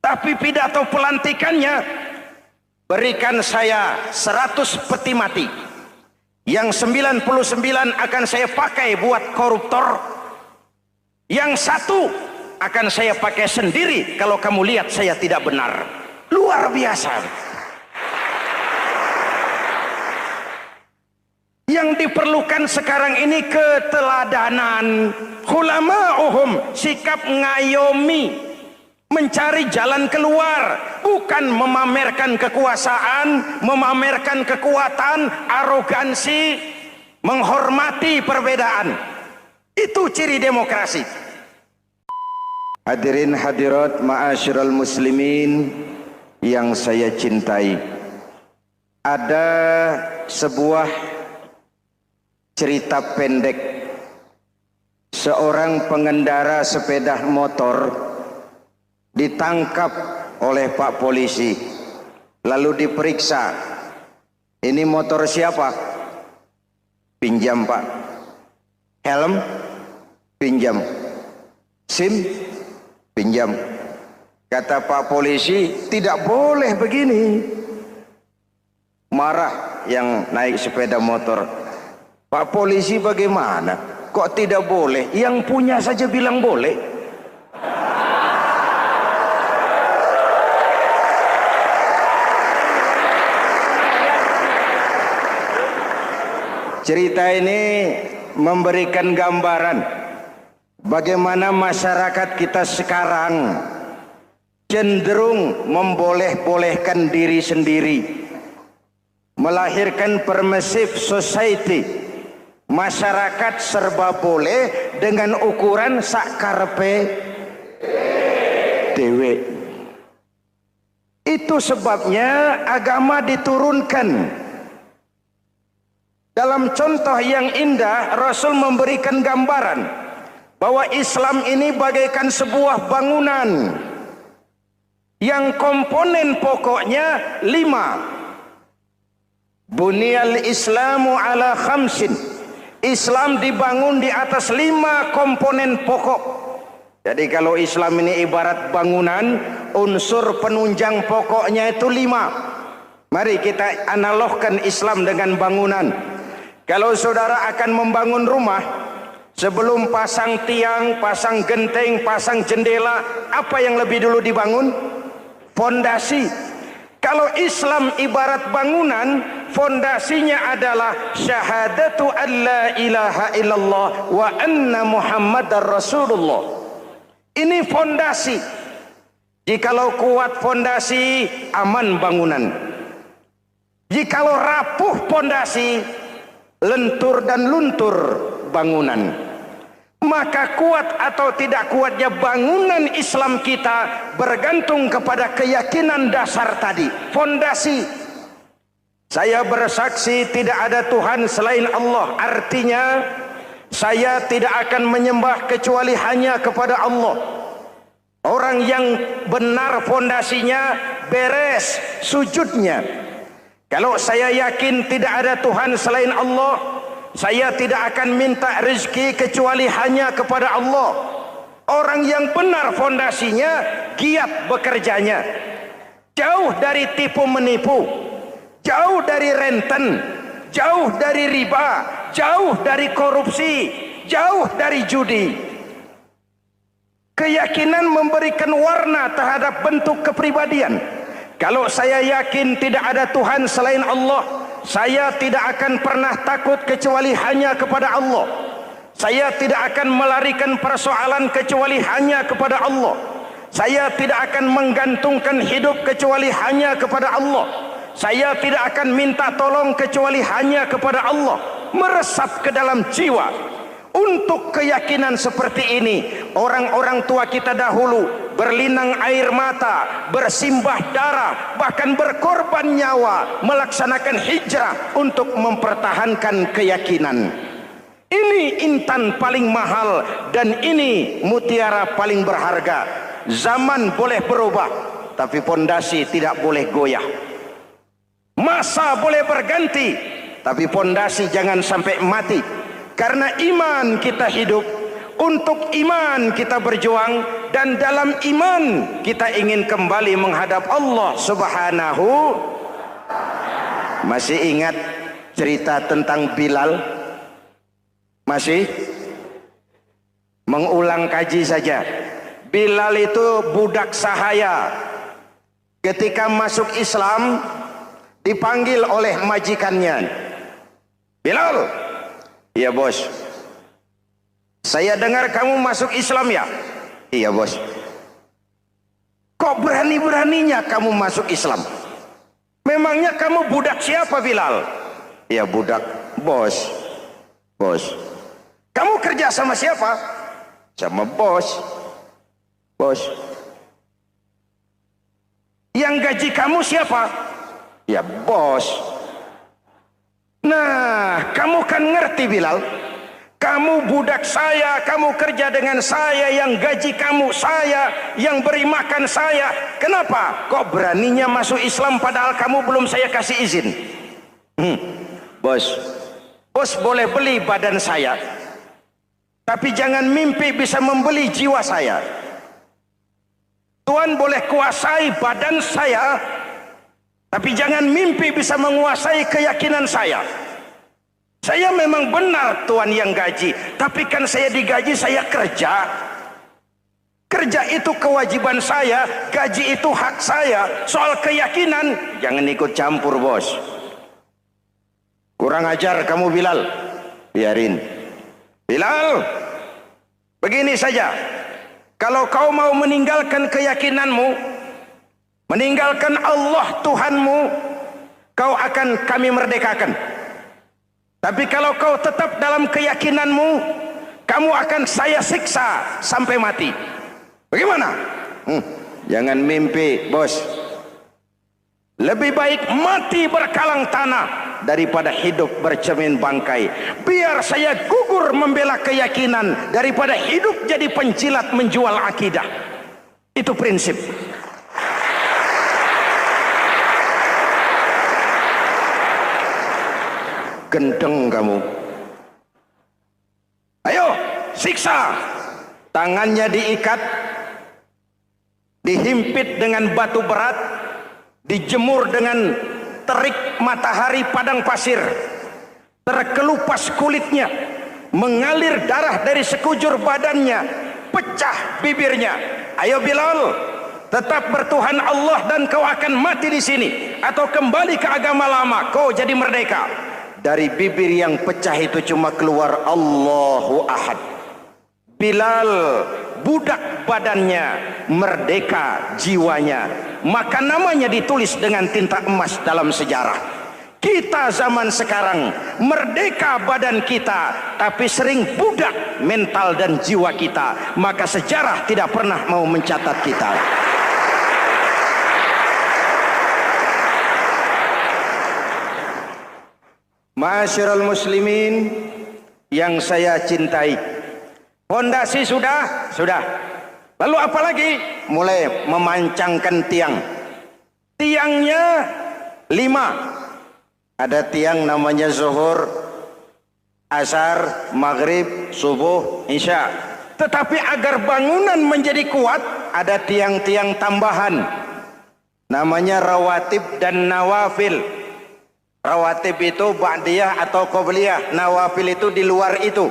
Tapi pidato pelantikannya, berikan saya 100 peti mati, yang 99 akan saya pakai buat koruptor, yang 1 akan saya pakai sendiri kalau kamu lihat saya tidak benar. Luar biasa. Yang diperlukan sekarang ini keteladanan, hulama'uhum, sikap ngayomi, mencari jalan keluar, bukan memamerkan kekuasaan, memamerkan kekuatan, arogansi, menghormati perbedaan. Itu ciri demokrasi. Hadirin hadirat ma'asyiral muslimin yang saya cintai, ada sebuah cerita pendek. Seorang pengendara sepeda motor ditangkap oleh Pak Polisi, lalu diperiksa. Ini motor siapa? Pinjam Pak. Helm? Pinjam. SIM? Pinjam. Kata Pak Polisi, tidak boleh begini. Marah yang naik sepeda motor. Pak Polisi bagaimana? Kok tidak boleh? Yang punya saja bilang boleh. Cerita ini memberikan gambaran bagaimana masyarakat kita sekarang cenderung memboleh-bolehkan diri sendiri, melahirkan permissive society. Masyarakat serba boleh dengan ukuran sakarepe dewe. Itu sebabnya agama diturunkan. Dalam contoh yang indah, Rasul memberikan gambaran bahwa Islam ini bagaikan sebuah bangunan yang komponen pokoknya 5. Bunyal Islamu ala khamsin. Islam dibangun di atas 5 komponen pokok. Jadi kalau Islam ini ibarat bangunan, unsur penunjang pokoknya itu 5. Mari kita analogkan Islam dengan bangunan. Kalau saudara akan membangun rumah, sebelum pasang tiang, pasang genteng, pasang jendela, apa yang lebih dulu dibangun? Fondasi. Kalau Islam ibarat bangunan, fondasinya adalah syahadatu an la ilaha illallah wa anna muhammadar rasulullah. Ini fondasi. Jikalau kuat fondasi, aman bangunan. Jikalau rapuh fondasi, lentur dan luntur bangunan. Maka kuat atau tidak kuatnya bangunan Islam kita bergantung kepada keyakinan dasar tadi, fondasi. Saya bersaksi tidak ada Tuhan selain Allah, artinya saya tidak akan menyembah kecuali hanya kepada Allah. Orang yang benar fondasinya beres sujudnya. Kalau saya yakin tidak ada Tuhan selain Allah, saya tidak akan minta rezeki kecuali hanya kepada Allah. Orang yang benar fondasinya, giat bekerjanya, jauh dari tipu menipu, jauh dari renten, jauh dari riba, jauh dari korupsi, jauh dari judi. Keyakinan memberikan warna terhadap bentuk kepribadian. Kalau saya yakin tidak ada Tuhan selain Allah, saya tidak akan pernah takut kecuali hanya kepada Allah. Saya tidak akan melarikan persoalan kecuali hanya kepada Allah. Saya tidak akan menggantungkan hidup kecuali hanya kepada Allah. Saya tidak akan minta tolong kecuali hanya kepada Allah. Meresap ke dalam jiwa. Untuk keyakinan seperti ini, orang-orang tua kita dahulu berlinang air mata, bersimbah darah, bahkan berkorban nyawa, melaksanakan hijrah untuk mempertahankan keyakinan. Ini intan paling mahal dan ini mutiara paling berharga. Zaman boleh berubah, tapi pondasi tidak boleh goyah. Masa boleh berganti, tapi pondasi jangan sampai mati. Karena iman kita hidup, untuk iman kita berjuang, dan dalam iman kita ingin kembali menghadap Allah Subhanahu. Masih ingat cerita tentang Bilal? Masih? Mengulang kaji saja. Bilal itu budak sahaya. Ketika masuk Islam dipanggil oleh majikannya. Bilal, iya bos. Saya dengar kamu masuk Islam ya? Iya bos. Kok berani-beraninya kamu masuk Islam? Memangnya kamu budak siapa Bilal? Iya budak bos. Bos. Kamu kerja sama siapa? Sama bos. Bos. Yang gaji kamu siapa? Ya bos. Nah, kamu kan ngerti Bilal. Kamu budak saya, kamu kerja dengan saya, yang gaji kamu saya, yang beri makan saya. Kenapa? Kok beraninya masuk Islam padahal kamu belum saya kasih izin? Bos, bos boleh beli badan saya, tapi jangan mimpi bisa membeli jiwa saya. Tuhan boleh kuasai badan saya, tapi jangan mimpi bisa menguasai keyakinan saya. Saya memang benar Tuhan yang gaji, tapi kan saya digaji, saya kerja. Kerja itu kewajiban saya, gaji itu hak saya. Soal keyakinan, jangan ikut campur bos. Kurang ajar kamu Bilal. Biarin. Bilal, begini saja. Kalau kau mau meninggalkan keyakinanmu, meninggalkan Allah Tuhanmu, kau akan kami merdekakan. Tapi kalau kau tetap dalam keyakinanmu, kamu akan saya siksa sampai mati. Bagaimana? Jangan mimpi bos. Lebih baik mati berkalang tanah daripada hidup bercermin bangkai. Biar saya gugur membela keyakinan daripada hidup jadi penjilat menjual akidah. Itu prinsip. Gendeng kamu. Ayo siksa. Tangannya diikat, dihimpit dengan batu berat, dijemur dengan terik matahari padang pasir, terkelupas kulitnya, mengalir darah dari sekujur badannya, pecah bibirnya. Ayo Bilal, tetap bertuhan Allah dan kau akan mati di sini, atau kembali ke agama lama, kau jadi merdeka. Dari bibir yang pecah itu cuma keluar Allahu Ahad. Bilal budak badannya, merdeka jiwanya, maka namanya ditulis dengan tinta emas dalam sejarah. Kita zaman sekarang merdeka badan kita, tapi sering budak mental dan jiwa kita, maka sejarah tidak pernah mau mencatat kita. Ma'asyiral muslimin yang saya cintai, fondasi sudah. Lalu apa lagi? Mulai memancangkan tiang. Tiangnya 5. Ada tiang namanya zuhur, asar, maghrib, subuh, isya. Tetapi agar bangunan menjadi kuat, ada tiang-tiang tambahan. Namanya rawatib dan nawafil. Rawatib itu ba'diyah atau qobliyah, nawafil itu di luar itu.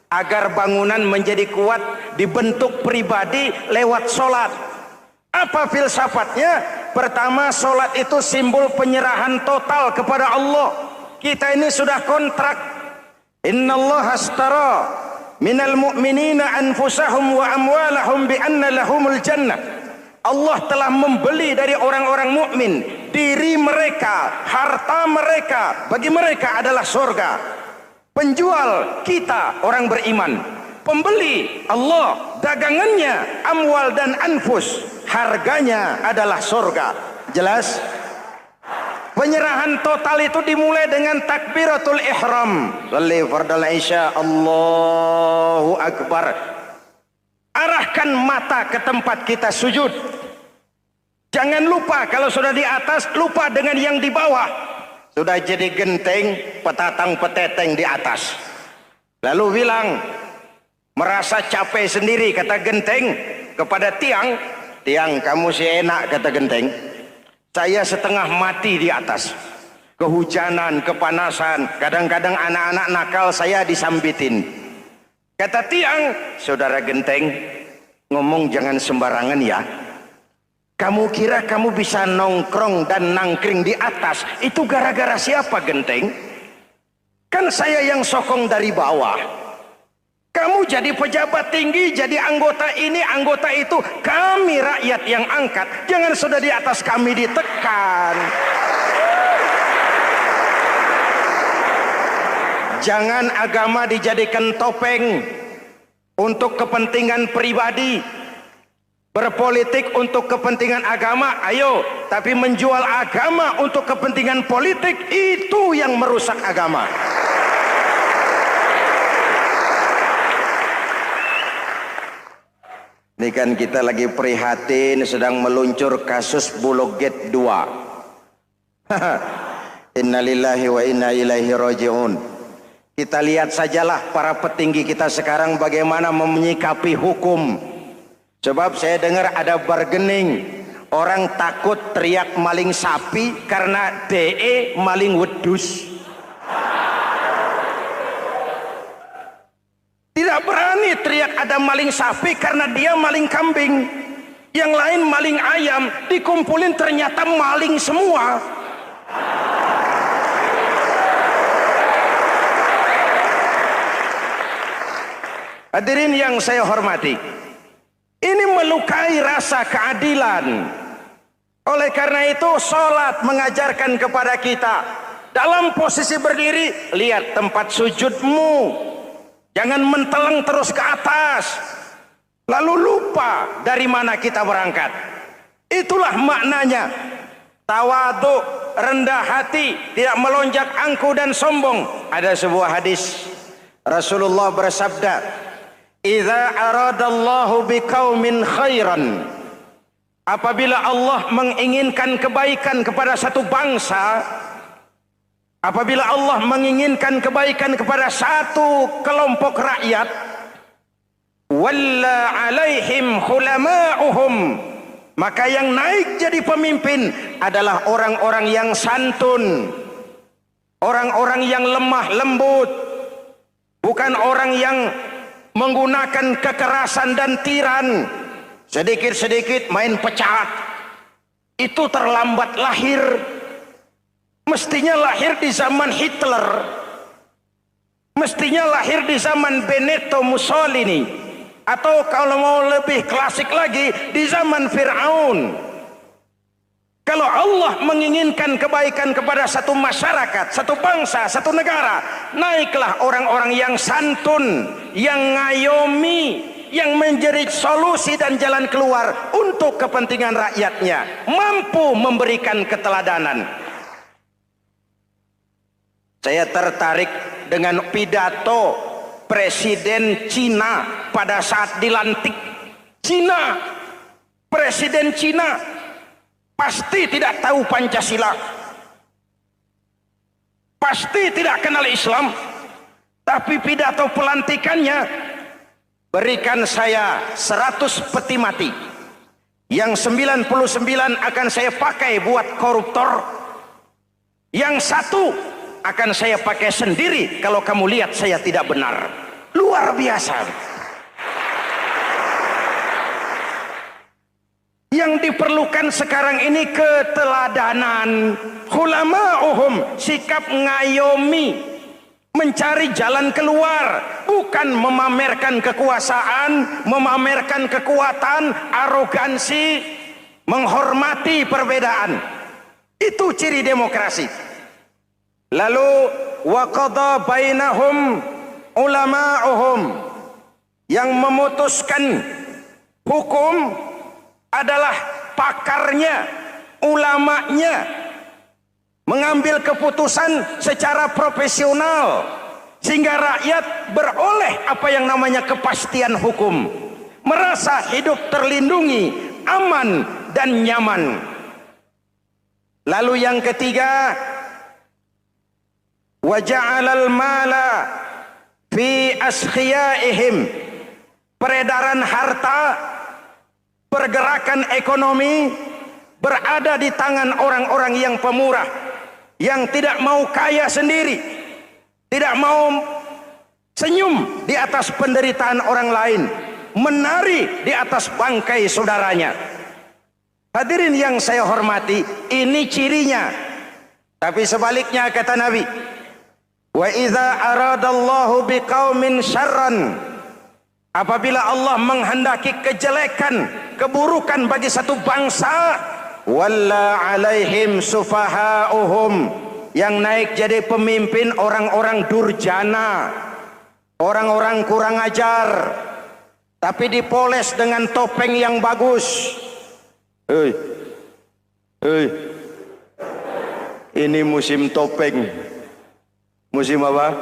Agar bangunan menjadi kuat, dibentuk pribadi lewat solat. Apa filsafatnya? Pertama, solat itu simbol penyerahan total kepada Allah. Kita ini sudah kontrak. Innallaha astara minal mu'minina anfusahum wa amwalahum bi anna lahumul jannah. Allah telah membeli dari orang-orang mukmin diri mereka, harta mereka, bagi mereka adalah surga. Penjual kita orang beriman, pembeli Allah, dagangannya amwal dan anfus, harganya adalah surga. Jelas? Penyerahan total itu dimulai dengan takbiratul ihram. Shalli fardal isya, Allahu akbar. Arahkan mata ke tempat kita sujud. Jangan lupa kalau sudah di atas, lupa dengan yang di bawah. Sudah jadi genteng, petatang peteteng di atas. Lalu bilang, merasa capek sendiri, kata genteng, kepada tiang, tiang kamu si enak, kata genteng, saya setengah mati di atas, kehujanan, kepanasan, kadang-kadang anak-anak nakal saya disambitin. Kata tiang, saudara genteng, ngomong jangan sembarangan ya. Kamu kira kamu bisa nongkrong dan nangkring di atas, itu gara-gara siapa genteng? Kan saya yang sokong dari bawah. Kamu jadi pejabat tinggi, jadi anggota ini, anggota itu. Kami rakyat yang angkat, jangan sudah di atas kami ditekan. Jangan agama dijadikan topeng untuk kepentingan pribadi. Berpolitik untuk kepentingan agama, ayo, tapi menjual agama untuk kepentingan politik, itu yang merusak agama. Ini kan kita lagi prihatin sedang meluncur kasus Bulog Gate 2. Innalillahi wa inna ilaihi raji'un. Kita lihat sajalah para petinggi kita sekarang bagaimana menyikapi hukum. Sebab saya dengar ada bargaining, orang takut teriak maling sapi karena DE maling wedus. Tidak berani teriak ada maling sapi karena dia maling kambing. Yang lain maling ayam, dikumpulin ternyata maling semua. Hadirin yang saya hormati, ini melukai rasa keadilan. Oleh karena itu sholat mengajarkan kepada kita, dalam posisi berdiri, lihat tempat sujudmu, jangan menteleng terus ke atas lalu lupa dari mana kita berangkat. Itulah maknanya tawadhu, rendah hati, tidak melonjak angku dan sombong. Ada sebuah hadis Rasulullah bersabda, idza aradallahu biqaumin khairan, apabila Allah menginginkan kebaikan kepada satu bangsa, apabila Allah menginginkan kebaikan kepada satu kelompok rakyat, walla alaihim hulama'uhum, maka yang naik jadi pemimpin adalah orang-orang yang santun, orang-orang yang lemah lembut, bukan orang yang menggunakan kekerasan dan tiran, sedikit-sedikit main pecat. Itu terlambat lahir. Mestinya lahir di zaman Hitler, mestinya lahir di zaman Benito Mussolini, atau kalau mau lebih klasik lagi di zaman Fir'aun. Kalau Allah menginginkan kebaikan kepada satu masyarakat, satu bangsa, satu negara, naiklah orang-orang yang santun, yang ngayomi, yang menjadi solusi dan jalan keluar untuk kepentingan rakyatnya, mampu memberikan keteladanan. Saya tertarik dengan pidato Presiden Cina pada saat dilantik. Cina, Presiden Cina pasti tidak tahu Pancasila, pasti tidak kenal Islam, tapi pidato pelantikannya, berikan saya 100 peti mati, yang 99 akan saya pakai buat koruptor, yang satu akan saya pakai sendiri kalau kamu lihat saya tidak benar. Luar biasa. Yang diperlukan sekarang ini keteladanan, hulama'uhum, sikap ngayomi, mencari jalan keluar, bukan memamerkan kekuasaan, memamerkan kekuatan, arogansi, menghormati perbedaan. Itu ciri demokrasi. Lalu wa qada bainahum ulama'uhum, yang memutuskan hukum adalah pakarnya, ulamanya, mengambil keputusan secara profesional sehingga rakyat beroleh apa yang namanya kepastian hukum, merasa hidup terlindungi, aman dan nyaman. Lalu yang ketiga, wa ja'alal mala fi askhiyaihim, peredaran harta pergerakan ekonomi berada di tangan orang-orang yang pemurah, yang tidak mau kaya sendiri, tidak mau senyum di atas penderitaan orang lain, menari di atas bangkai saudaranya. Hadirin yang saya hormati, ini cirinya. Tapi sebaliknya kata Nabi, wa idza aradallahu biqaumin syarran, apabila Allah menghendaki kejelekan, keburukan bagi satu bangsa, walla alaihim sufahauhum, yang naik jadi pemimpin orang-orang durjana, orang-orang kurang ajar, tapi dipoles dengan topeng yang bagus. Hei, hei, ini musim topeng. Musim apa?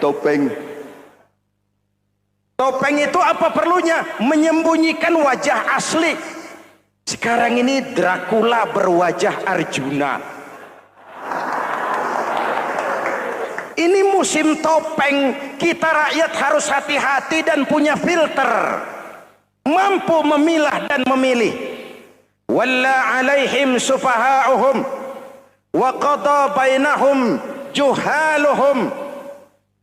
Topeng. Topeng itu apa perlunya? Menyembunyikan wajah asli. Sekarang ini Dracula berwajah Arjuna. Ini musim topeng. Kita rakyat harus hati-hati dan punya filter, mampu memilah dan memilih. Walla alaihim sufahauhum wa qada bainahum juhaluhum,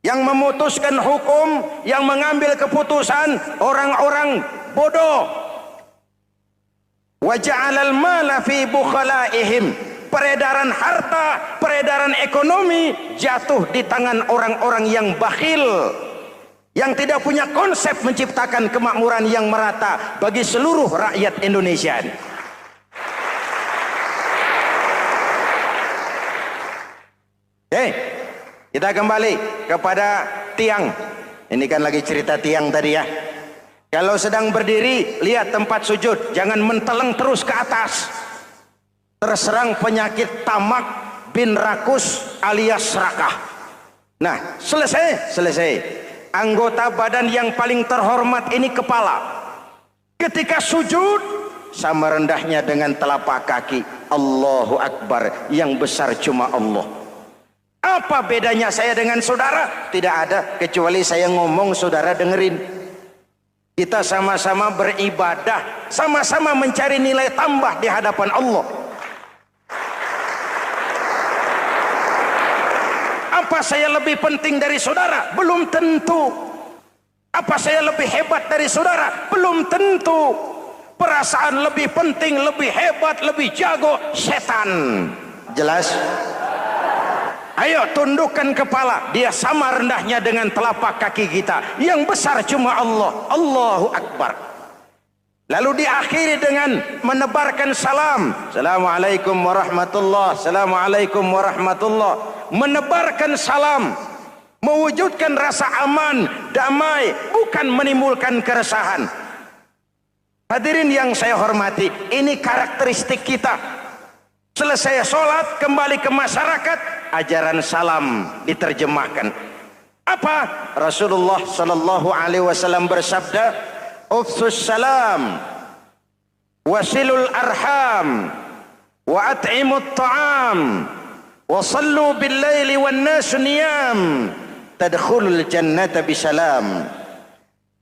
yang memutuskan hukum, yang mengambil keputusan orang-orang bodoh. Wa ja'alal mala fi bukhalaihim, peredaran harta, peredaran ekonomi jatuh di tangan orang-orang yang bakhil, yang tidak punya konsep menciptakan kemakmuran yang merata bagi seluruh rakyat Indonesia. Oke, kita kembali kepada tiang. Ini kan lagi cerita tiang tadi ya. Kalau sedang berdiri, lihat tempat sujud, jangan menteleng terus ke atas. Terserang penyakit tamak bin rakus alias serakah. Nah, selesai. Anggota badan yang paling terhormat ini kepala. Ketika sujud, sama rendahnya dengan telapak kaki. Allahu Akbar, yang besar cuma Allah. Apa bedanya saya dengan saudara? Tidak ada, kecuali saya ngomong saudara dengerin. Kita sama-sama beribadah, sama-sama mencari nilai tambah di hadapan Allah. Apa saya lebih penting dari saudara? Belum tentu. Apa saya lebih hebat dari saudara? Belum tentu. Perasaan lebih penting, lebih hebat, lebih jago setan. Jelas? Ayo tundukkan kepala. Dia sama rendahnya dengan telapak kaki kita. Yang besar cuma Allah. Allahu Akbar. Lalu diakhiri dengan menebarkan salam. Assalamualaikum warahmatullahi. Assalamualaikum warahmatullahi. Menebarkan salam, mewujudkan rasa aman, damai, bukan menimbulkan keresahan. Hadirin yang saya hormati, ini karakteristik kita. Selesai sholat, kembali ke masyarakat, ajaran salam diterjemahkan. Apa? Rasulullah sallallahu alaihi wasallam bersabda, "Ufsus salam, wasilul arham, wa at'imut ta'am, wa sallu bil laili wan nasu niyam, tadkhulul jannata bisalam."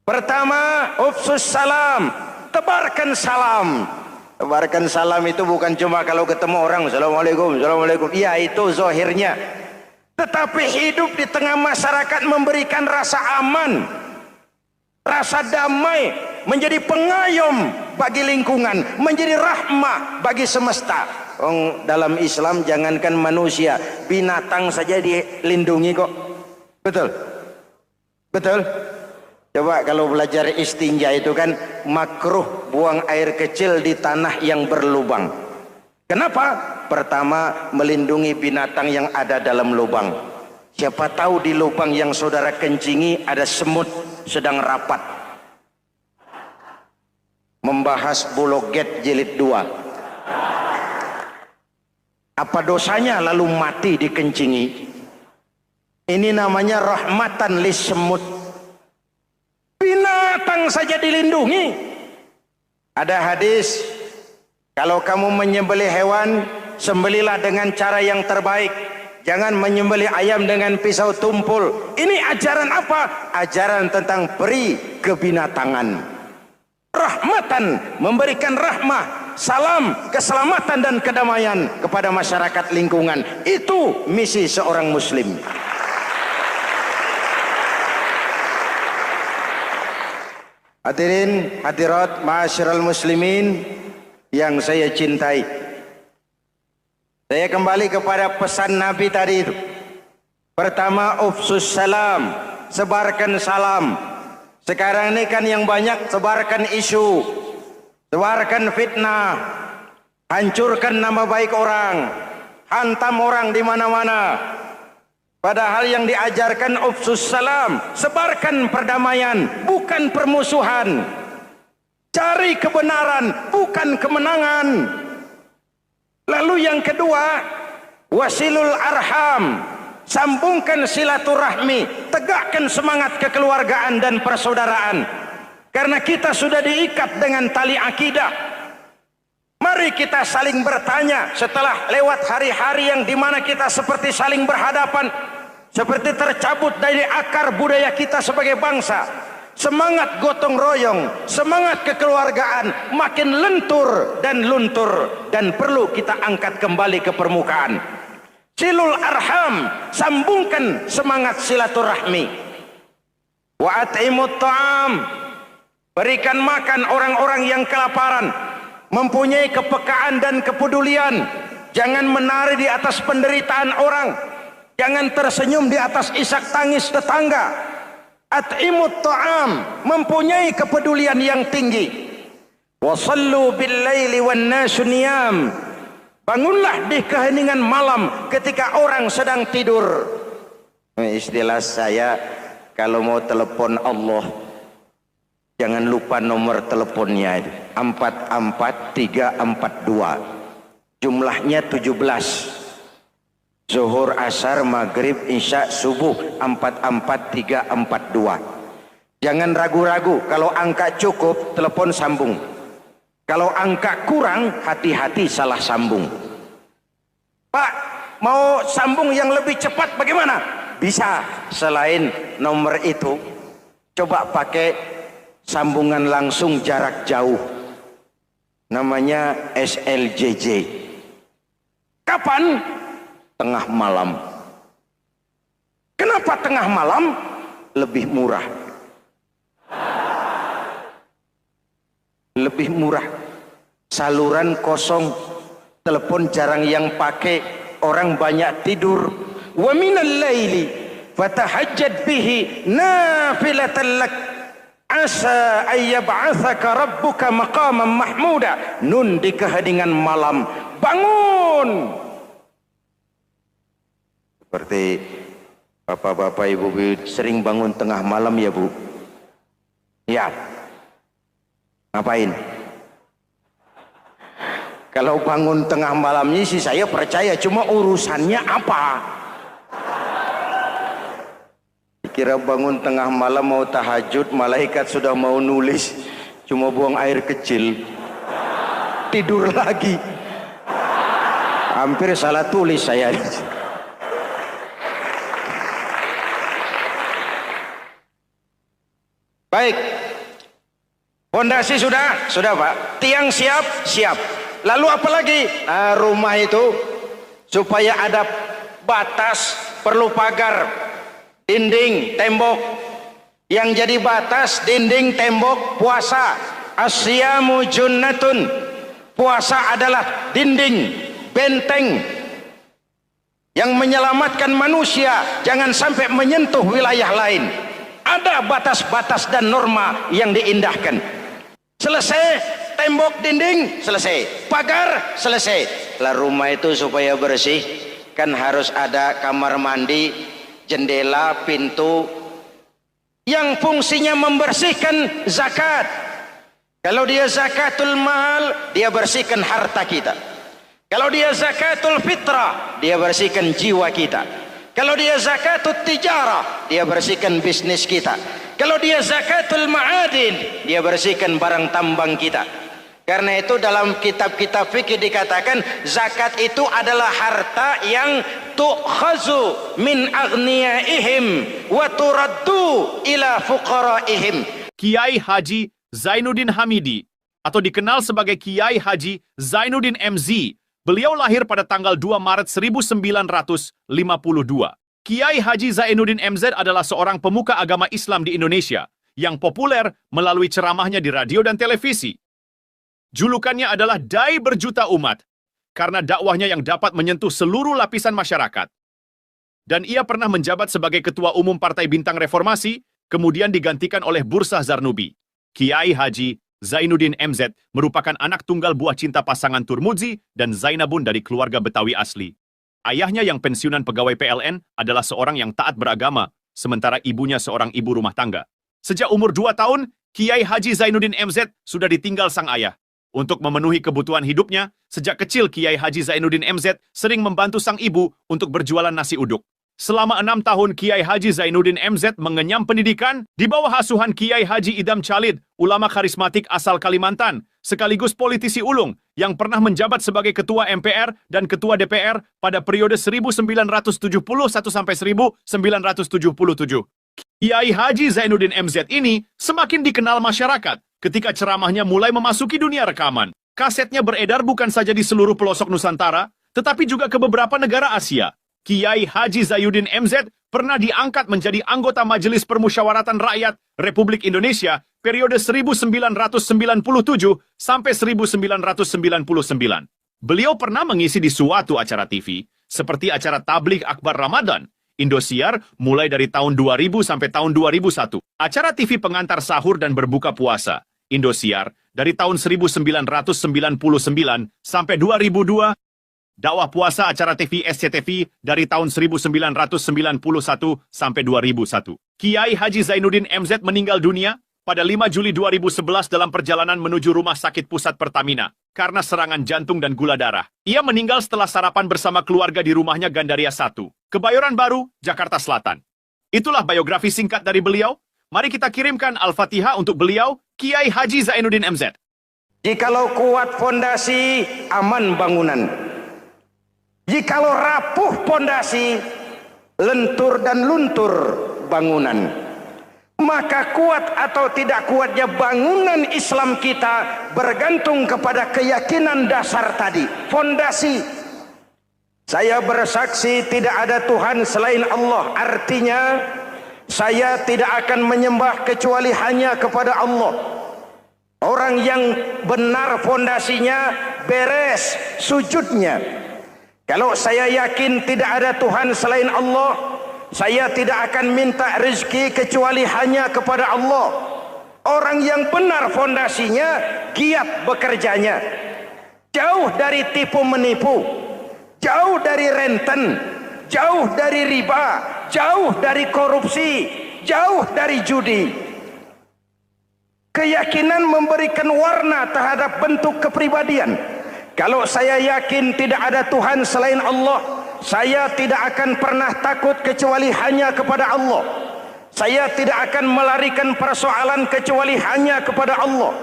Pertama, ufsus salam, tebarkan salam. Tebarkan salam itu bukan cuma kalau ketemu orang assalamualaikum, assalamualaikum. Iya, itu zahirnya. Tetapi hidup di tengah masyarakat memberikan rasa aman, rasa damai, menjadi pengayom bagi lingkungan, menjadi rahmah bagi semesta. Dalam Islam jangankan manusia, binatang saja dilindungi kok. Betul? Betul? Coba kalau belajar istinja itu kan makruh buang air kecil di tanah yang berlubang. Kenapa? Pertama, melindungi binatang yang ada dalam lubang. Siapa tahu di lubang yang saudara kencingi ada semut sedang rapat. Membahas Bologet jilid 2. Apa dosanya lalu mati dikencingi? Ini namanya rahmatan lis semut. Binatang saja dilindungi. Ada hadis, kalau kamu menyembelih hewan, sembelilah dengan cara yang terbaik. Jangan menyembelih ayam dengan pisau tumpul. Ini ajaran apa? Ajaran tentang peri kebinatangan. rahmatan, memberikan rahmah, salam, keselamatan dan kedamaian kepada masyarakat lingkungan. Itu misi seorang muslim. Hadirin hadirat ma'asyiral muslimin yang saya cintai, saya kembali kepada pesan Nabi tadi itu. Pertama, ufsus salam, sebarkan salam. Sekarang ini kan yang banyak sebarkan isu, sebarkan fitnah, hancurkan nama baik orang, hantam orang di mana-mana. Padahal yang diajarkan ufsus salam, sebarkan perdamaian, bukan permusuhan. Cari kebenaran, bukan kemenangan. Lalu yang kedua, wasilul arham, sambungkan silaturahmi, tegakkan semangat kekeluargaan dan persaudaraan. Karena kita sudah diikat dengan tali akidah. Mari kita saling bertanya setelah lewat hari-hari yang dimana kita seperti saling berhadapan, seperti tercabut dari akar budaya kita sebagai bangsa. Semangat gotong royong, semangat kekeluargaan makin lentur dan luntur, dan perlu kita angkat kembali ke permukaan. Silul arham, sambungkan semangat silaturahmi. Wa at'imut ta'am, berikan makan orang-orang yang kelaparan, mempunyai kepekaan dan kepedulian. Jangan menari di atas penderitaan orang, jangan tersenyum di atas isak tangis tetangga. At'imut ta'am, mempunyai kepedulian yang tinggi. Wa sallu bil laili wan nasu niyam, bangunlah di keheningan malam ketika orang sedang tidur. Istilah saya, kalau mau telepon Allah, jangan lupa nomor teleponnya itu 44342. Jumlahnya 17. Zuhur, asar, maghrib, isya, subuh 44342. Jangan ragu-ragu, kalau angka cukup telepon sambung. Kalau angka kurang, hati-hati salah sambung. Pak, mau sambung yang lebih cepat bagaimana? Bisa, selain nomor itu, coba pakai sambungan langsung jarak jauh. Namanya SLJJ. Kapan? Tengah malam. Kenapa tengah malam? Lebih murah. Lebih murah. Saluran kosong, telepon jarang yang pakai, orang banyak tidur. Wa minal laili fatahajjad bihi nafilatan lak asa ayyab'atsaka rabbuka maqaman mahmuda. Nun, di keheningan malam bangun. Seperti bapak-bapak, ibu-ibu sering bangun tengah malam ya Bu? Ya. Ngapain? Kalau bangun tengah malamnya sih saya percaya, cuma urusannya apa? Kira bangun tengah malam mau tahajud, malaikat sudah mau nulis, cuma buang air kecil, tidur lagi. Hampir salah tulis saya. Baik, fondasi sudah Pak, tiang siap, lalu apa lagi? Nah, rumah itu supaya ada batas, perlu pagar, dinding, tembok. Yang jadi batas, dinding, tembok, puasa. Asyamu junnatun, puasa adalah dinding, benteng yang menyelamatkan manusia jangan sampai menyentuh wilayah lain. Ada batas-batas dan norma yang diindahkan. Selesai, tembok, dinding, selesai. Pagar, selesai. Lah rumah itu supaya bersih, kan harus ada kamar mandi, jendela, pintu, yang fungsinya membersihkan zakat. Kalau dia zakatul mal, dia bersihkan harta kita. Kalau dia zakatul fitrah, dia bersihkan jiwa kita. Kalau dia zakatul tijarah, dia bersihkan bisnis kita. Kalau dia zakatul ma'adin, dia bersihkan barang tambang kita. Karena itu dalam kitab-kitab fikih dikatakan zakat itu adalah harta yang tu'khazu min aghniyaihim wa turaddu ila fuqaraihim. Kiai Haji Zainuddin Hamidi, atau dikenal sebagai Kiai Haji Zainuddin MZ. Beliau lahir pada tanggal 2 Maret 1952. Kiai Haji Zainuddin MZ adalah seorang pemuka agama Islam di Indonesia yang populer melalui ceramahnya di radio dan televisi. Julukannya adalah Dai Berjuta Umat karena dakwahnya yang dapat menyentuh seluruh lapisan masyarakat. Dan ia pernah menjabat sebagai Ketua Umum Partai Bintang Reformasi, kemudian digantikan oleh Bursah Zarnubi. Kiai Haji Zainuddin MZ merupakan anak tunggal buah cinta pasangan Turmudzi dan Zainabun dari keluarga Betawi asli. Ayahnya yang pensiunan pegawai PLN adalah seorang yang taat beragama, sementara ibunya seorang ibu rumah tangga. Sejak umur 2 tahun, Kiai Haji Zainuddin MZ sudah ditinggal sang ayah. Untuk memenuhi kebutuhan hidupnya, sejak kecil Kiai Haji Zainuddin MZ sering membantu sang ibu untuk berjualan nasi uduk. Selama 6 tahun Kiai Haji Zainuddin MZ mengenyam pendidikan di bawah asuhan Kiai Haji Idam Chalid, ulama karismatik asal Kalimantan, sekaligus politisi ulung yang pernah menjabat sebagai Ketua MPR dan Ketua DPR pada periode 1971 sampai 1977. Kiai Haji Zainuddin MZ ini semakin dikenal masyarakat ketika ceramahnya mulai memasuki dunia rekaman. Kasetnya beredar bukan saja di seluruh pelosok Nusantara, tetapi juga ke beberapa negara Asia. Kiai Haji Zainuddin MZ pernah diangkat menjadi anggota Majelis Permusyawaratan Rakyat Republik Indonesia periode 1997 sampai 1999. Beliau pernah mengisi di suatu acara TV, seperti acara Tabligh Akbar Ramadan, Indosiar mulai dari tahun 2000 sampai tahun 2001. Acara TV pengantar sahur dan berbuka puasa, Indosiar, dari tahun 1999 sampai 2002. Dakwah puasa acara TV SCTV dari tahun 1991 sampai 2001. Kiai Haji Zainuddin MZ meninggal dunia pada 5 Juli 2011 dalam perjalanan menuju Rumah Sakit Pusat Pertamina karena serangan jantung dan gula darah. Ia meninggal setelah sarapan bersama keluarga di rumahnya Gandaria 1, Kebayoran Baru, Jakarta Selatan. Itulah biografi singkat dari beliau. Mari kita kirimkan Al-Fatihah untuk beliau, Kiai Haji Zainuddin MZ. Jikalau kuat fondasi, aman bangunan. Jikalau rapuh pondasi, lentur dan luntur bangunan. Maka kuat atau tidak kuatnya bangunan Islam kita bergantung kepada keyakinan dasar tadi, fondasi. Saya bersaksi tidak ada Tuhan selain Allah. Artinya saya tidak akan menyembah kecuali hanya kepada Allah. Orang yang benar fondasinya beres sujudnya. Kalau saya yakin tidak ada Tuhan selain Allah, saya tidak akan minta rezeki kecuali hanya kepada Allah. Orang yang benar fondasinya, giat bekerjanya. Jauh dari tipu menipu, jauh dari renten, jauh dari riba, jauh dari korupsi, jauh dari judi. Keyakinan memberikan warna terhadap bentuk kepribadian. Kalau saya yakin tidak ada Tuhan selain Allah, saya tidak akan pernah takut kecuali hanya kepada Allah. Saya tidak akan melarikan persoalan kecuali hanya kepada Allah.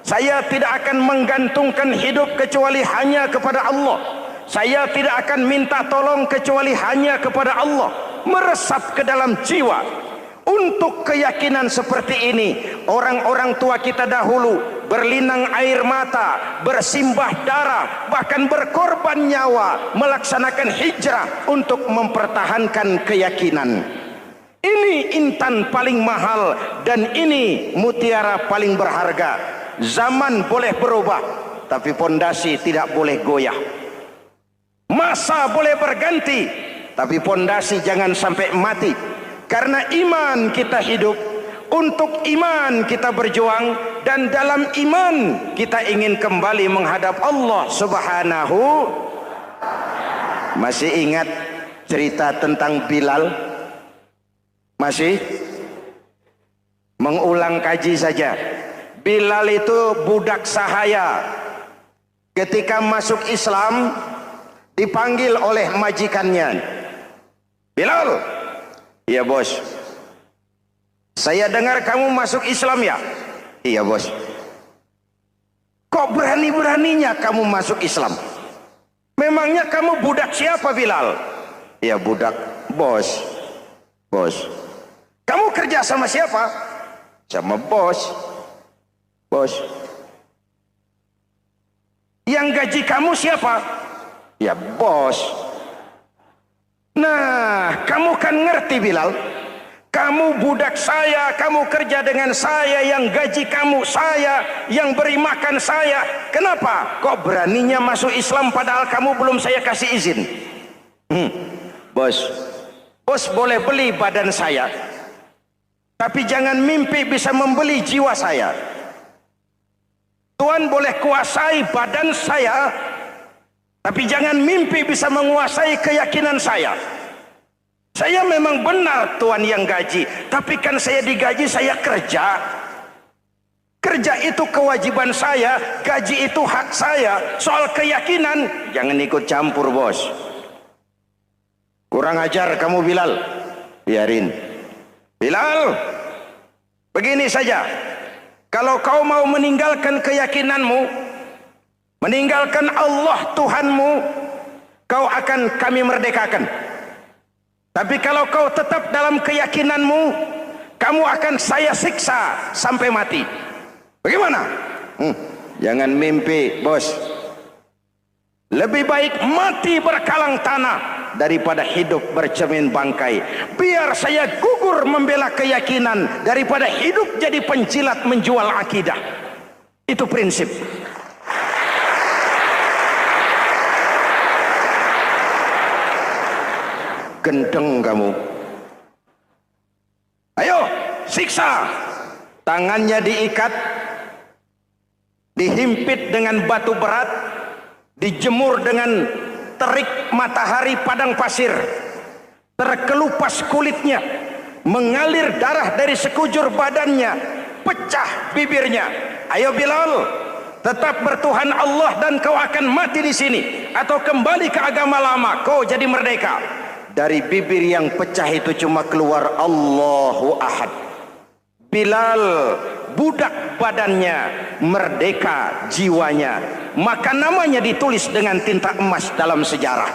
Saya tidak akan menggantungkan hidup kecuali hanya kepada Allah. Saya tidak akan minta tolong kecuali hanya kepada Allah. Meresap ke dalam jiwa. Untuk keyakinan seperti ini, orang-orang tua kita dahulu berlinang air mata, bersimbah darah, bahkan berkorban nyawa, melaksanakan hijrah untuk mempertahankan keyakinan. Ini intan paling mahal dan ini mutiara paling berharga. Zaman boleh berubah, tapi pondasi tidak boleh goyah. Masa boleh berganti, tapi pondasi jangan sampai mati. Karena iman kita hidup, untuk iman kita berjuang, dan dalam iman kita ingin kembali menghadap Allah Subhanahu. Masih ingat cerita tentang Bilal? Masih? Mengulang kaji saja. Bilal itu budak sahaya. Ketika masuk Islam, dipanggil oleh majikannya. Bilal. Iya bos. Saya dengar kamu masuk Islam ya? Iya bos. Kok berani-beraninya kamu masuk Islam? Memangnya kamu budak siapa Bilal? Iya budak bos. Bos. Kamu kerja sama siapa? Sama bos. Bos. Yang gaji kamu siapa? Ya bos. Nah, kamu kan ngerti Bilal. Kamu budak saya, kamu kerja dengan saya, yang gaji kamu saya, yang beri makan saya. Kenapa? Kok beraninya masuk Islam padahal kamu belum saya kasih izin? Bos, bos boleh beli badan saya, tapi jangan mimpi bisa membeli jiwa saya. Tuhan boleh kuasai badan saya, tapi jangan mimpi bisa menguasai keyakinan saya. Saya memang benar Tuhan yang gaji, tapi kan saya digaji, saya kerja. Kerja itu kewajiban saya, gaji itu hak saya. Soal keyakinan, jangan ikut campur bos. Kurang ajar kamu Bilal. Biarin. Bilal, begini saja. Kalau kau mau meninggalkan keyakinanmu, meninggalkan Allah Tuhanmu, kau akan kami merdekakan. Tapi kalau kau tetap dalam keyakinanmu, kamu akan saya siksa sampai mati. Bagaimana? Jangan mimpi, bos. Lebih baik mati berkalang tanah daripada hidup bercermin bangkai. Biar saya gugur membela keyakinan daripada hidup jadi penjilat menjual akidah. Itu prinsip. Gendeng kamu. Ayo, siksa. Tangannya diikat, dihimpit dengan batu berat, dijemur dengan terik matahari padang pasir, terkelupas kulitnya, mengalir darah dari sekujur badannya, pecah bibirnya. Ayo Bilal, tetap bertuhan Allah dan kau akan mati di sini, atau kembali ke agama lama, kau jadi merdeka. Dari bibir yang pecah itu cuma keluar Allahu Ahad. Bilal budak badannya, merdeka jiwanya, maka namanya ditulis dengan tinta emas dalam sejarah.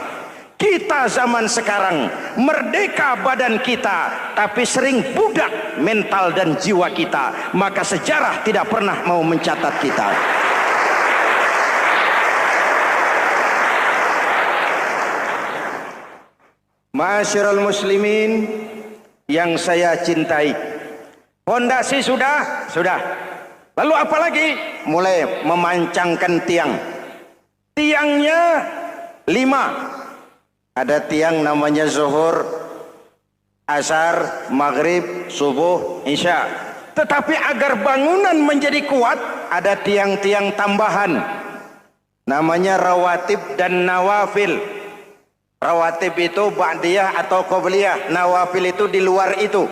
Kita zaman sekarang merdeka badan kita, tapi sering budak mental dan jiwa kita, maka sejarah tidak pernah mau mencatat kita. Ma'asyiral muslimin yang saya cintai, fondasi sudah. Lalu apa lagi? Mulai memancangkan tiang. Tiangnya 5. Ada tiang namanya zuhur, asar, maghrib, subuh, isya. Tetapi agar bangunan menjadi kuat, ada tiang-tiang tambahan. Namanya rawatib dan nawafil. Rawatib itu ba'diyah atau qobliyah, nawafil itu di luar itu.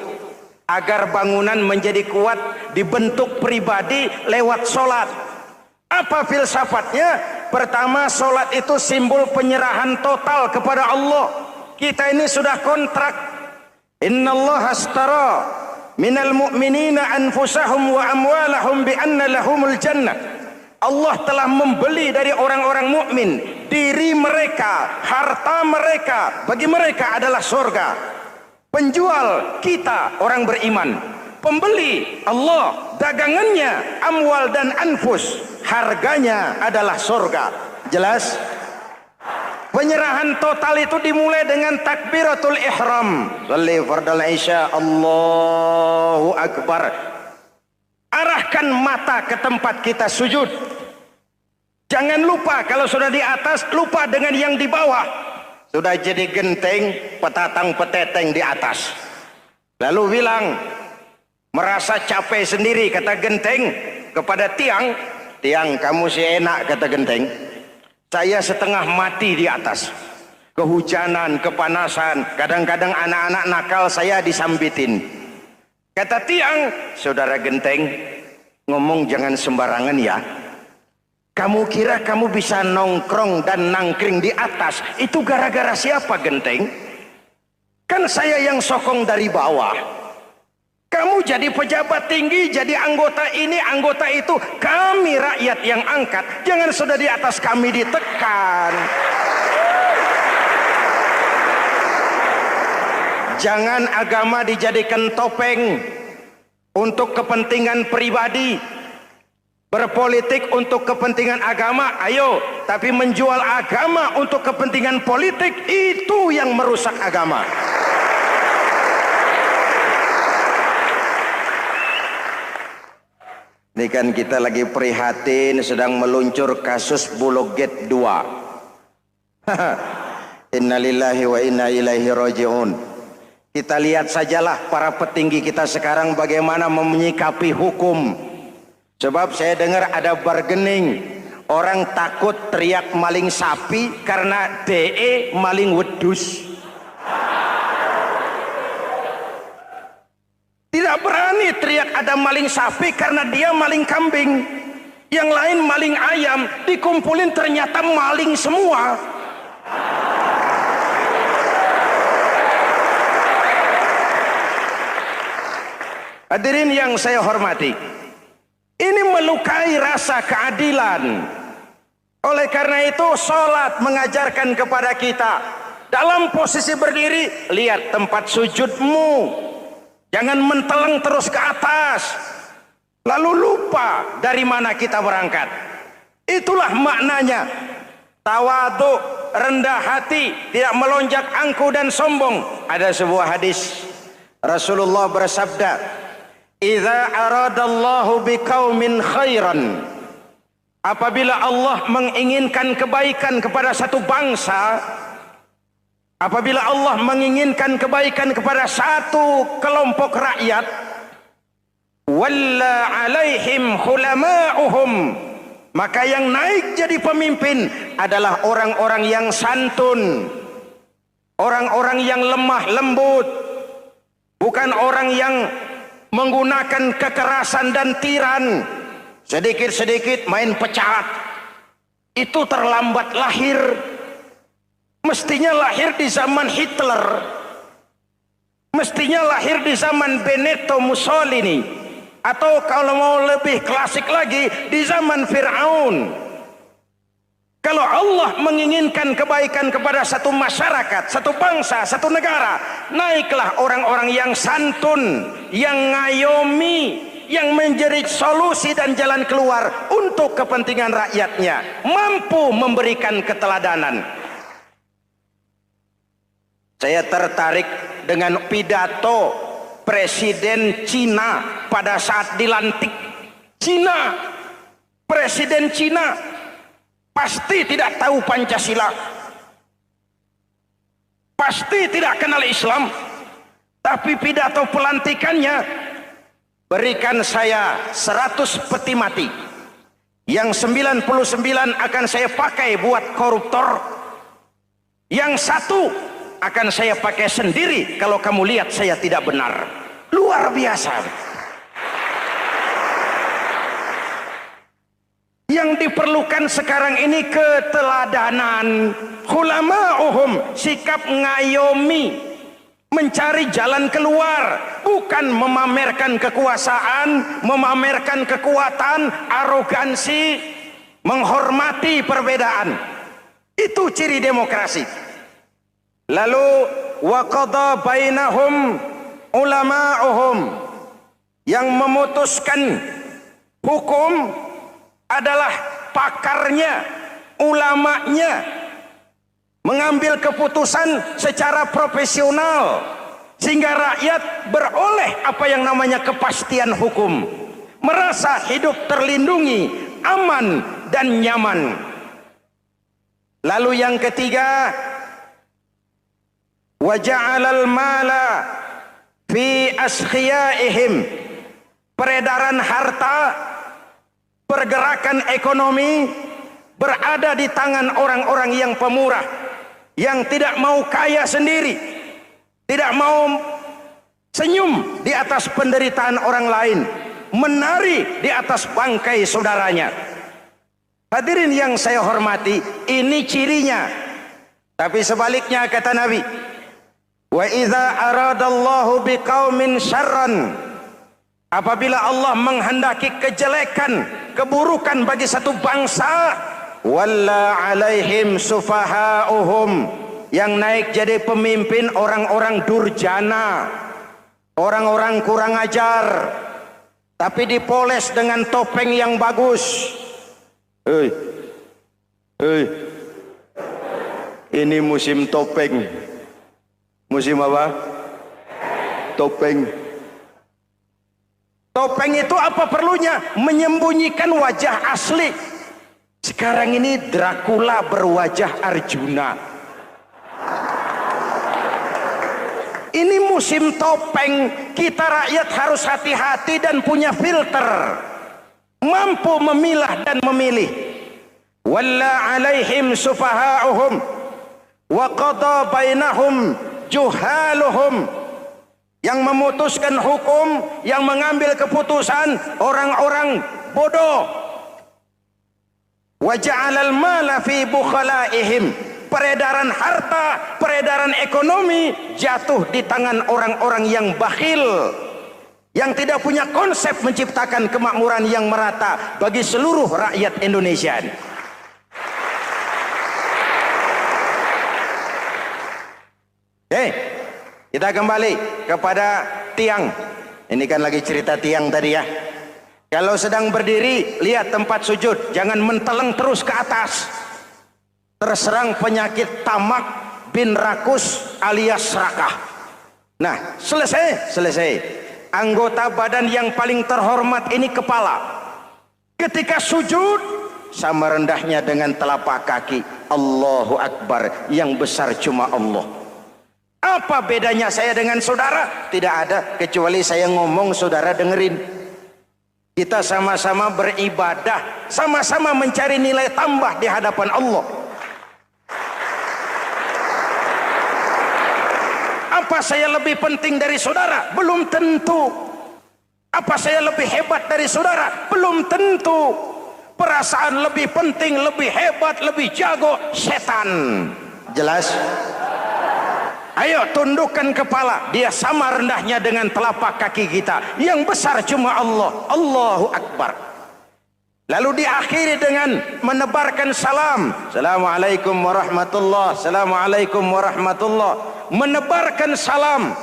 Agar bangunan menjadi kuat, dibentuk pribadi lewat solat. Apa filsafatnya? Pertama, solat itu simbol penyerahan total kepada Allah. Kita ini sudah kontrak. Innallaha astara minal mu'minina anfusahum wa amwalahum bi anna lahumul jannah. Allah telah membeli dari orang-orang mukmin diri mereka, harta mereka, bagi mereka adalah surga. Penjual kita orang beriman, pembeli Allah, dagangannya amwal dan anfus, harganya adalah surga. Jelas? Penyerahan total itu dimulai dengan takbiratul ihram. Shalli fardal isya, Allahu akbar. Arahkan mata ke tempat kita sujud. Jangan lupa kalau sudah di atas, lupa dengan yang di bawah. Sudah jadi genteng, petatang peteteng di atas. Lalu bilang, merasa capek sendiri, kata genteng kepada tiang. Tiang, kamu sih enak, kata genteng. Saya setengah mati di atas. Kehujanan, kepanasan, kadang-kadang anak-anak nakal saya disambitin. Kata tiang, saudara genteng, ngomong jangan sembarangan ya. Kamu kira kamu bisa nongkrong dan nangkring di atas, itu gara-gara siapa genteng? Kan saya yang sokong dari bawah. Kamu jadi pejabat tinggi, jadi anggota ini, anggota itu. Kami rakyat yang angkat, jangan sudah di atas kami ditekan. Jangan agama dijadikan topeng untuk kepentingan pribadi. Berpolitik untuk kepentingan agama, ayo. Tapi menjual agama untuk kepentingan politik, itu yang merusak agama. Ini kan kita lagi prihatin sedang meluncur kasus Bulog Gate 2. Innalillahi wa inna ilaihi raji'un. Kita lihat sajalah para petinggi kita sekarang bagaimana menyikapi hukum. Sebab saya dengar ada bargaining, orang takut teriak maling sapi karena DE maling wedus. Tidak berani teriak ada maling sapi karena dia maling kambing. Yang lain maling ayam, dikumpulin ternyata maling semua. Hadirin yang saya hormati, ini melukai rasa keadilan. Oleh karena itu, sholat mengajarkan kepada kita, dalam posisi berdiri, lihat tempat sujudmu. Jangan menteleng terus ke atas, lalu lupa dari mana kita berangkat. Itulah maknanya. Tawadhu, rendah hati, tidak melonjak angku dan sombong. Ada sebuah hadis, Rasulullah bersabda, "Idza aradallahu biqaumin khairan." Apabila Allah menginginkan kebaikan kepada satu bangsa, apabila Allah menginginkan kebaikan kepada satu kelompok rakyat, walla alaihim khulama'uhum, maka yang naik jadi pemimpin adalah orang-orang yang santun, orang-orang yang lemah lembut, bukan orang yang menggunakan kekerasan dan tiran, sedikit-sedikit main pecat. Itu terlambat lahir. Mestinya lahir di zaman Hitler, mestinya lahir di zaman Benito Mussolini, atau kalau mau lebih klasik lagi di zaman Fir'aun. Kalau Allah menginginkan kebaikan kepada satu masyarakat, satu bangsa, satu negara, naiklah orang-orang yang santun, yang ngayomi, yang menjadi solusi dan jalan keluar untuk kepentingan rakyatnya, mampu memberikan keteladanan. Saya tertarik dengan pidato Presiden Cina pada saat dilantik. Cina, Presiden Cina pasti tidak tahu Pancasila, pasti tidak kenal Islam, tapi pidato pelantikannya, berikan saya 100 peti mati, yang 99 akan saya pakai buat koruptor, yang satu akan saya pakai sendiri kalau kamu lihat saya tidak benar. Luar biasa. Yang diperlukan sekarang ini keteladanan, khulama'uhum, sikap ngayomi, mencari jalan keluar, bukan memamerkan kekuasaan, memamerkan kekuatan, arogansi, menghormati perbedaan. Itu ciri demokrasi. Lalu wa qada bainahum ulama'uhum, yang memutuskan hukum adalah pakarnya, ulamanya, mengambil keputusan secara profesional sehingga rakyat beroleh apa yang namanya kepastian hukum, merasa hidup terlindungi, aman dan nyaman. Lalu yang ketiga, wa ja'alal mala fi askhiyaihim, peredaran harta, pergerakan ekonomi berada di tangan orang-orang yang pemurah, yang tidak mau kaya sendiri, tidak mau senyum di atas penderitaan orang lain, menari di atas bangkai saudaranya. Hadirin yang saya hormati, ini cirinya. Tapi sebaliknya kata Nabi, wa idza aradallahu biqaumin syarran, apabila Allah menghendaki kejelekan, keburukan bagi satu bangsa, walla alaihim sufahauhum, yang naik jadi pemimpin orang-orang durjana, orang-orang kurang ajar, tapi dipoles dengan topeng yang bagus. Hei, hei, ini musim topeng. Musim apa? Topeng. Topeng itu apa perlunya? Menyembunyikan wajah asli. Sekarang ini Dracula berwajah Arjuna. Ini musim topeng. Kita rakyat harus hati-hati dan punya filter, mampu memilah dan memilih. Walla alaihim sufaha'uhum wa qada bainahum juhaluhum. Yang memutuskan hukum, yang mengambil keputusan orang-orang bodoh. Wa ja'alal mala fi bukhalaihim. Peredaran harta, peredaran ekonomi jatuh di tangan orang-orang yang bakhil, yang tidak punya konsep menciptakan kemakmuran yang merata bagi seluruh rakyat Indonesia. Kita kembali kepada tiang. Ini kan lagi cerita tiang tadi ya. Kalau sedang berdiri, lihat tempat sujud, jangan menteleng terus ke atas. Terserang penyakit tamak bin rakus alias serakah. Nah, selesai. Anggota badan yang paling terhormat ini kepala. Ketika sujud, sama rendahnya dengan telapak kaki. Allahu Akbar, yang besar cuma Allah. Apa bedanya saya dengan saudara? Tidak ada, kecuali saya ngomong saudara dengerin. Kita sama-sama beribadah, sama-sama mencari nilai tambah di hadapan Allah. Apa saya lebih penting dari saudara? Belum tentu. Apa saya lebih hebat dari saudara? Belum tentu. Perasaan lebih penting, lebih hebat, lebih jago setan. Jelas? Ayo tundukkan kepala. Dia sama rendahnya dengan telapak kaki kita. Yang besar cuma Allah. Allahu Akbar. Lalu diakhiri dengan menebarkan salam. Assalamualaikum warahmatullah. Assalamualaikum warahmatullah. Menebarkan salam,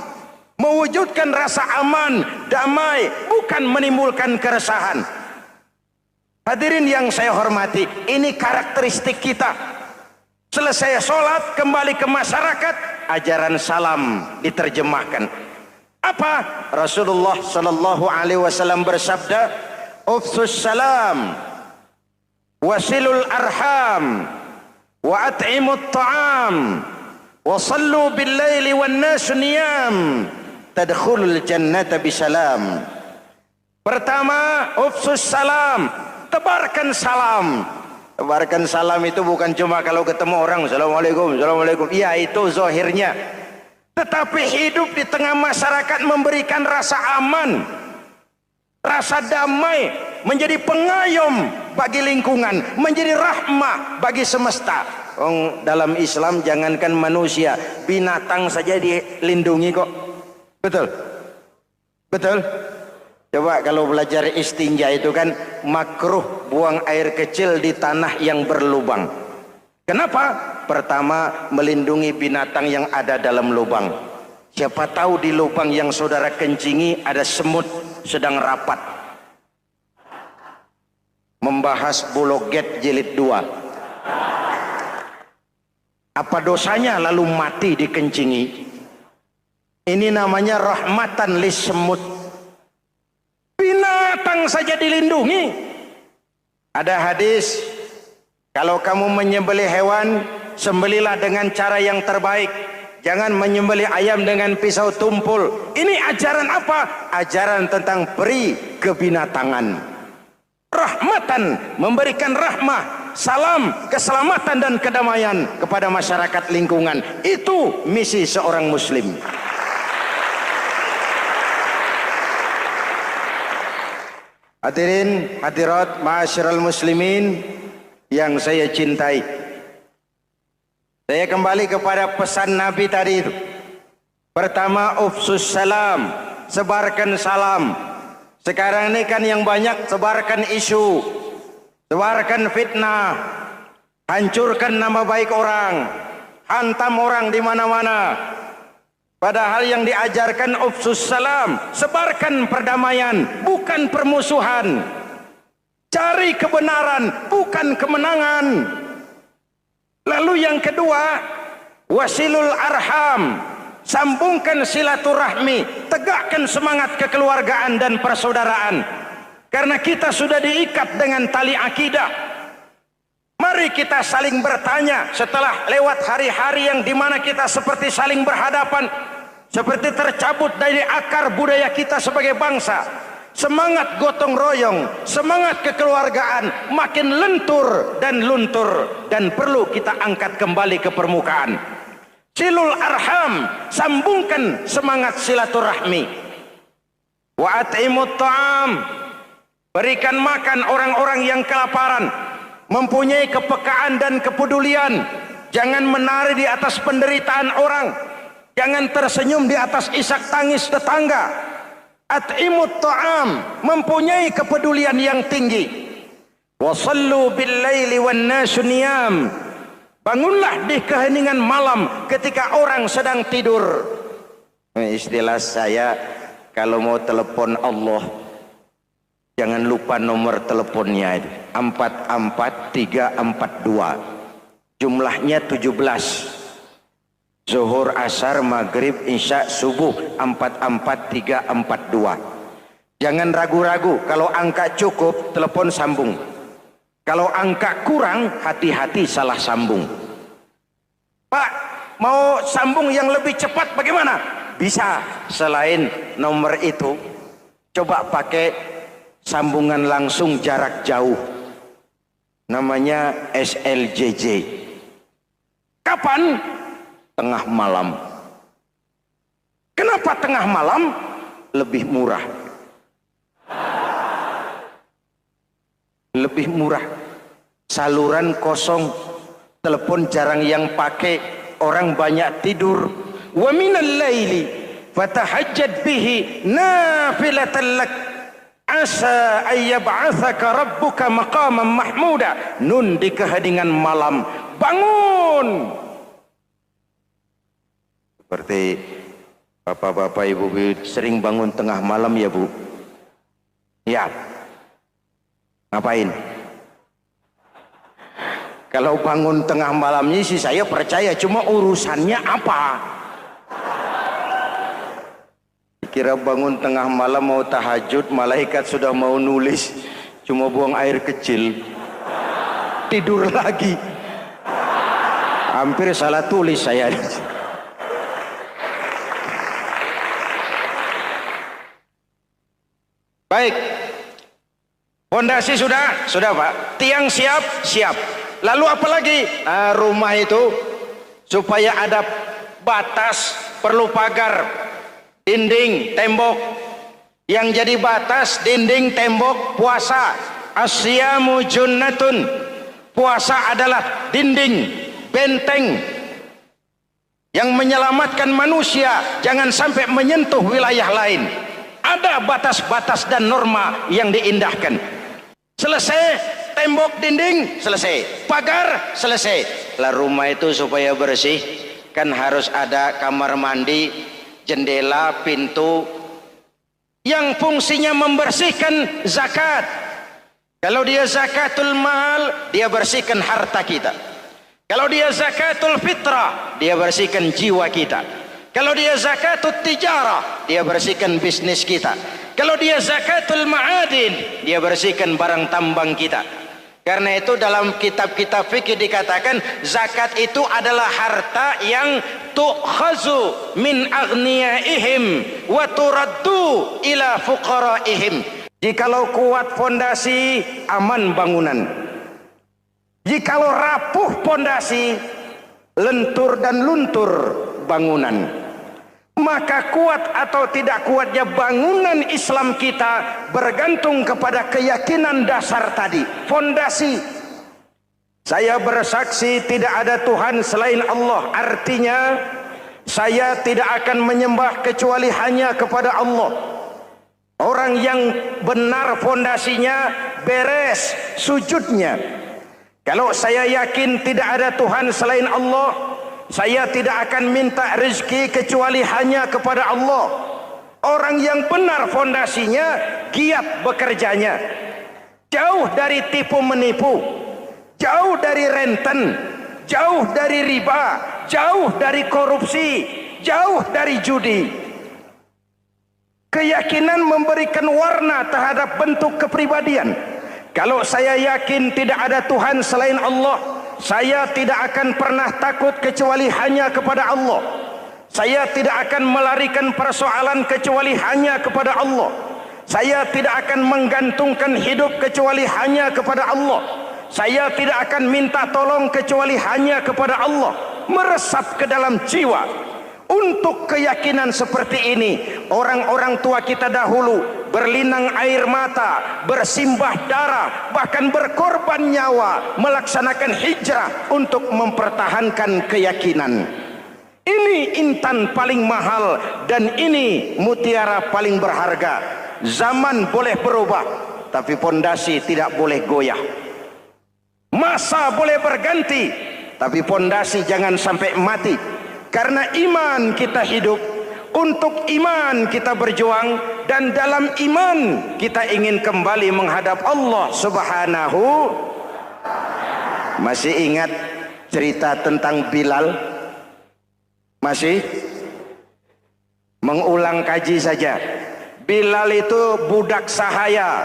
mewujudkan rasa aman, damai, bukan menimbulkan keresahan. Hadirin yang saya hormati, ini karakteristik kita. Selesai sholat, kembali ke masyarakat, ajaran salam diterjemahkan. Apa? Rasulullah Sallallahu Alaihi Wasallam bersabda, "Ufsus salam, wasilul arham, wa at'imut ta'am, wa sallu bil laili wan nasu niyam, tadkhulul jannata bisalam." Pertama, ufsus salam, tebarkan salam. Tebarkan salam itu bukan cuma kalau ketemu orang assalamualaikum, assalamualaikum. Iya, itu zahirnya. Tetapi hidup di tengah masyarakat memberikan rasa aman, rasa damai, menjadi pengayom bagi lingkungan, menjadi rahmah bagi semesta. Dalam Islam jangankan manusia, binatang saja dilindungi kok. Betul? Betul? Coba kalau belajar istinja itu kan makruh buang air kecil di tanah yang berlubang. Kenapa? Pertama, melindungi binatang yang ada dalam lubang. Siapa tahu di lubang yang saudara kencingi ada semut sedang rapat membahas Bologet jilid 2. Apa dosanya lalu mati dikencingi? Ini namanya rahmatan lis semut. Binatang saja dilindungi. Ada hadis, kalau kamu menyembelih hewan, sembelilah dengan cara yang terbaik. Jangan menyembelih ayam dengan pisau tumpul. Ini ajaran apa? Ajaran tentang peri kebinatangan. Rahmatan, memberikan rahmah, salam, keselamatan dan kedamaian kepada masyarakat lingkungan. Itu misi seorang muslim. Hadirin, hadirat, ma'asyiral muslimin yang saya cintai. Saya kembali kepada pesan Nabi tadi itu. Pertama, ufsus salam, sebarkan salam. Sekarang ini kan yang banyak sebarkan isu, sebarkan fitnah, hancurkan nama baik orang, hantam orang di mana-mana. Padahal yang diajarkan ufsus salam, sebarkan perdamaian, bukan permusuhan. Cari kebenaran, bukan kemenangan. Lalu yang kedua, wasilul arham, sambungkan silaturahmi, tegakkan semangat kekeluargaan dan persaudaraan. Karena kita sudah diikat dengan tali akidah. Mari kita saling bertanya setelah lewat hari-hari yang dimana kita seperti saling berhadapan, seperti tercabut dari akar budaya kita sebagai bangsa. Semangat gotong royong, semangat kekeluargaan makin lentur dan luntur, dan perlu kita angkat kembali ke permukaan. Silul arham, sambungkan semangat silaturahmi. Wa at'imut ta'am, berikan makan orang-orang yang kelaparan. Mempunyai kepekaan dan kepedulian. Jangan menari di atas penderitaan orang. Jangan tersenyum di atas isak tangis tetangga. At'imut ta'am, mempunyai kepedulian yang tinggi. Wasallu bil laili wan nasu niyam, bangunlah di keheningan malam ketika orang sedang tidur. Istilah saya, kalau mau telepon Allah, jangan lupa nomor teleponnya itu 44342. Jumlahnya 17. Zuhur, asar, maghrib, isya, subuh 44342. Jangan ragu-ragu, kalau angka cukup telepon sambung. Kalau angka kurang, hati-hati salah sambung. Pak, mau sambung yang lebih cepat bagaimana? Bisa, selain nomor itu coba pakai sambungan langsung jarak jauh, namanya SLJJ. Kapan? Tengah malam. Kenapa tengah malam? Lebih murah. Lebih murah. Saluran kosong, telepon jarang yang pakai, orang banyak tidur. Wa minal laili fatahajjad bihi nafilatan lak asa ayyab'atsaka rabbuka maqaman mahmuda. Nun, di keheningan malam bangun. Seperti bapak-bapak, ibu-ibu sering bangun tengah malam ya Bu? Ya. Ngapain? Kalau bangun tengah malamnya sih saya percaya, cuma urusannya apa? Kira bangun tengah malam mau tahajud, malaikat sudah mau nulis, cuma buang air kecil, tidur lagi. Hampir salah tulis saya. Baik, fondasi sudah Pak, tiang siap. Lalu apa lagi? Rumah itu supaya ada batas, perlu pagar, dinding, tembok. Yang jadi batas, dinding, tembok, puasa. Asyamu junnatun, puasa adalah dinding, benteng yang menyelamatkan manusia jangan sampai menyentuh wilayah lain. Ada batas-batas dan norma yang diindahkan. Selesai, tembok, dinding, selesai. Pagar, selesai. Lah rumah itu supaya bersih, kan harus ada kamar mandi, jendela, pintu, yang fungsinya membersihkan zakat. Kalau dia zakatul mal, dia bersihkan harta kita. Kalau dia zakatul fitrah, dia bersihkan jiwa kita. Kalau dia zakatul tijarah, dia bersihkan bisnis kita. Kalau dia zakatul ma'adin, dia bersihkan barang tambang kita. Karena itu dalam kitab-kitab fikih dikatakan zakat itu adalah harta yang tu'khazu min aghniyaihim wa turaddu ila fuqaraihim. Jikalau kuat fondasi, aman bangunan. Jikalau rapuh fondasi, lentur dan luntur bangunan. Maka kuat atau tidak kuatnya bangunan Islam kita bergantung kepada keyakinan dasar tadi, fondasi. Saya bersaksi tidak ada Tuhan selain Allah, artinya saya tidak akan menyembah kecuali hanya kepada Allah. Orang yang benar fondasinya beres sujudnya. Kalau saya yakin tidak ada Tuhan selain Allah, Saya tidak akan minta rezeki kecuali hanya kepada Allah. Orang yang benar fondasinya, giat bekerjanya, jauh dari tipu menipu, jauh dari renten, jauh dari riba, jauh dari korupsi, jauh dari judi. Keyakinan memberikan warna terhadap bentuk kepribadian. Kalau saya yakin tidak ada Tuhan selain Allah, saya tidak akan pernah takut kecuali hanya kepada Allah. Saya tidak akan melarikan persoalan kecuali hanya kepada Allah. Saya tidak akan menggantungkan hidup kecuali hanya kepada Allah. Saya tidak akan minta tolong kecuali hanya kepada Allah. Meresap ke dalam jiwa. Untuk keyakinan seperti ini, orang-orang tua kita dahulu berlinang air mata, bersimbah darah, bahkan berkorban nyawa, melaksanakan hijrah untuk mempertahankan keyakinan. Ini intan paling mahal dan ini mutiara paling berharga. Zaman boleh berubah, tapi pondasi tidak boleh goyah. Masa boleh berganti, tapi pondasi jangan sampai mati. Karena iman kita hidup, untuk iman kita berjuang, dan dalam iman kita ingin kembali menghadap Allah Subhanahu. Masih ingat cerita tentang Bilal? Masih? Mengulang kaji saja. Bilal itu budak sahaya.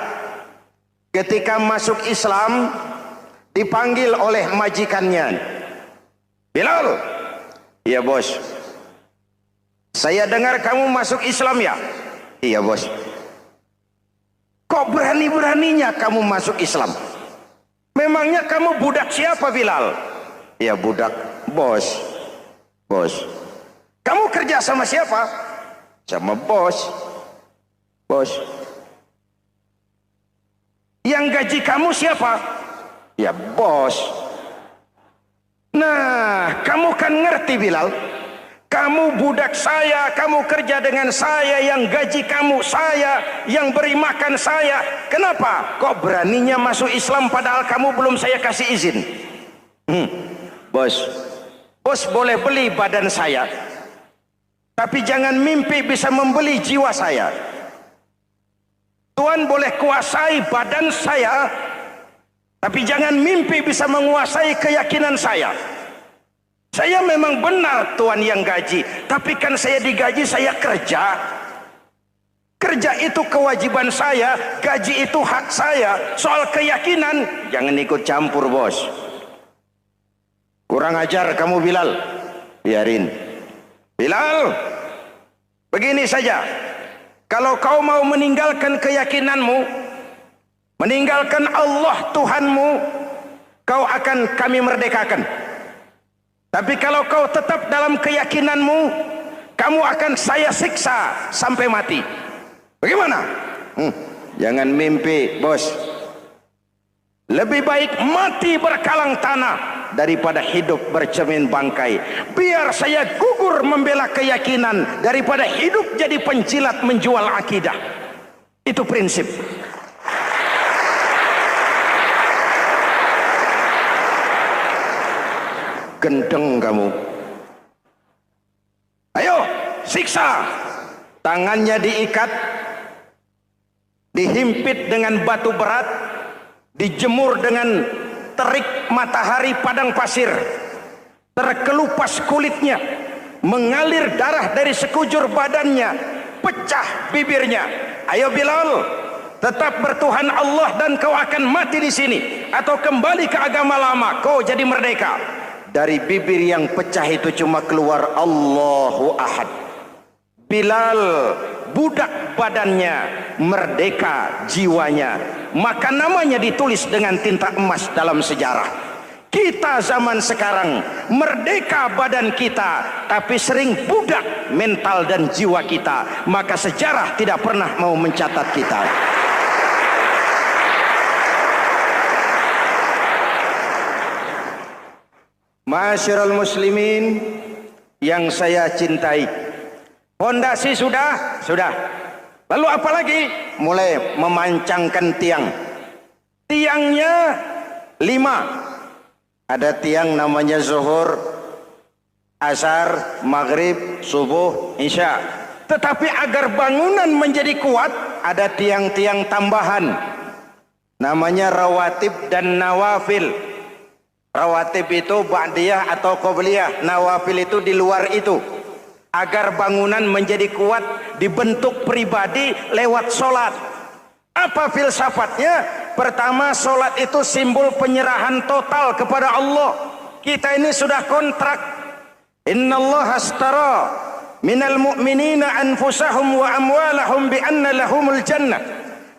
Ketika masuk Islam, dipanggil oleh majikannya. Bilal, iya bos. Saya dengar kamu masuk Islam ya? Iya bos. Kok berani-beraninya kamu masuk Islam? Memangnya kamu budak siapa Bilal? Iya budak bos. Bos. Kamu kerja sama siapa? Sama bos. Bos. Yang gaji kamu siapa? Ya bos. Nah, kamu kan ngerti Bilal, kamu budak saya, kamu kerja dengan saya, yang gaji kamu saya, yang beri makan saya. Kenapa? Kok beraninya masuk Islam padahal kamu belum saya kasih izin? Bos, bos boleh beli badan saya, tapi jangan mimpi bisa membeli jiwa saya. Tuhan boleh kuasai badan saya, tapi jangan mimpi bisa menguasai keyakinan saya. Saya memang benar Tuhan yang gaji, tapi kan saya digaji, saya kerja. Kerja itu kewajiban saya, gaji itu hak saya. Soal keyakinan, jangan ikut campur bos. Kurang ajar kamu Bilal. Biarin. Bilal, begini saja. Kalau kau mau meninggalkan keyakinanmu, meninggalkan Allah Tuhanmu, kau akan kami merdekakan. Tapi kalau kau tetap dalam keyakinanmu, kamu akan saya siksa sampai mati. Bagaimana? Jangan mimpi bos. Lebih baik mati berkalang tanah daripada hidup bercermin bangkai. Biar saya gugur membela keyakinan daripada hidup jadi penjilat menjual akidah. Itu prinsip. Gendeng kamu. Ayo, siksa. Tangannya diikat, dihimpit dengan batu berat, dijemur dengan terik matahari padang pasir, terkelupas kulitnya, mengalir darah dari sekujur badannya, pecah bibirnya. Ayo Bilal, tetap bertuhan Allah dan kau akan mati di sini, atau kembali ke agama lama, kau jadi merdeka. Dari bibir yang pecah itu cuma keluar Allahu Ahad. Bilal, budak badannya, merdeka jiwanya. Maka namanya ditulis dengan tinta emas dalam sejarah. Kita zaman sekarang merdeka badan kita, tapi sering budak mental dan jiwa kita. Maka sejarah tidak pernah mau mencatat kita. Masyarul muslimin yang saya cintai, fondasi sudah. Lalu apa lagi? Mulai memancangkan tiang. Tiangnya 5. Ada tiang namanya zuhur, asar, maghrib, subuh, isya. Tetapi agar bangunan menjadi kuat, ada tiang-tiang tambahan. Namanya rawatib dan nawafil. Rawatib itu ba'diyah atau qobliyah. Nawafil itu di luar itu. Agar bangunan menjadi kuat, dibentuk pribadi lewat sholat. Apa filsafatnya? Pertama, sholat itu simbol penyerahan total kepada Allah. Kita ini sudah kontrak. Innallaha astara minal mu'minina anfusahum wa amwalahum bi anna lahumul jannah.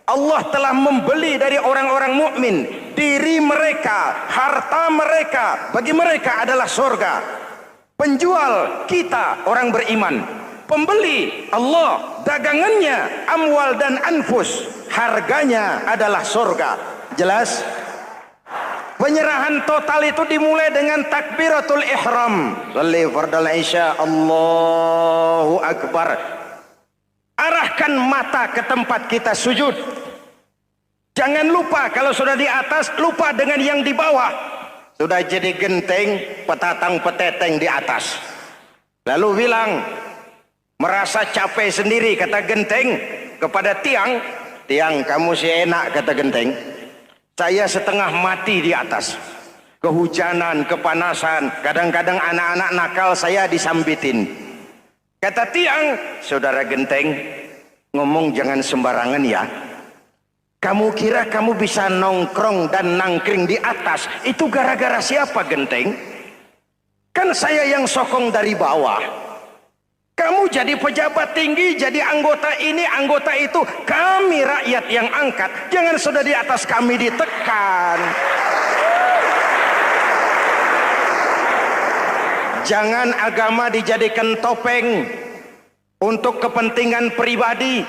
Allah telah membeli dari orang-orang mukmin diri mereka, harta mereka, bagi mereka adalah surga. Penjual kita orang beriman, pembeli Allah, dagangannya amwal dan anfus, harganya adalah surga. Jelas? Penyerahan total itu dimulai dengan takbiratul ihram. Shalli fardal isya, Allahu akbar. Arahkan mata ke tempat kita sujud. Jangan lupa kalau sudah di atas, lupa dengan yang di bawah. Sudah jadi genteng, petatang peteteng di atas. Lalu bilang, merasa capek sendiri, kata genteng kepada tiang. Tiang, kamu sih enak, kata genteng. Saya setengah mati di atas. Kehujanan, kepanasan, kadang-kadang anak-anak nakal saya disambitin. Kata tiang, saudara genteng, ngomong jangan sembarangan ya. Kamu kira kamu bisa nongkrong dan nangkring di atas, itu gara-gara siapa genteng? Kan saya yang sokong dari bawah. Kamu jadi pejabat tinggi, jadi anggota ini, anggota itu. Kami rakyat yang angkat. Jangan sudah di atas kami ditekan. Jangan agama dijadikan topeng untuk kepentingan pribadi.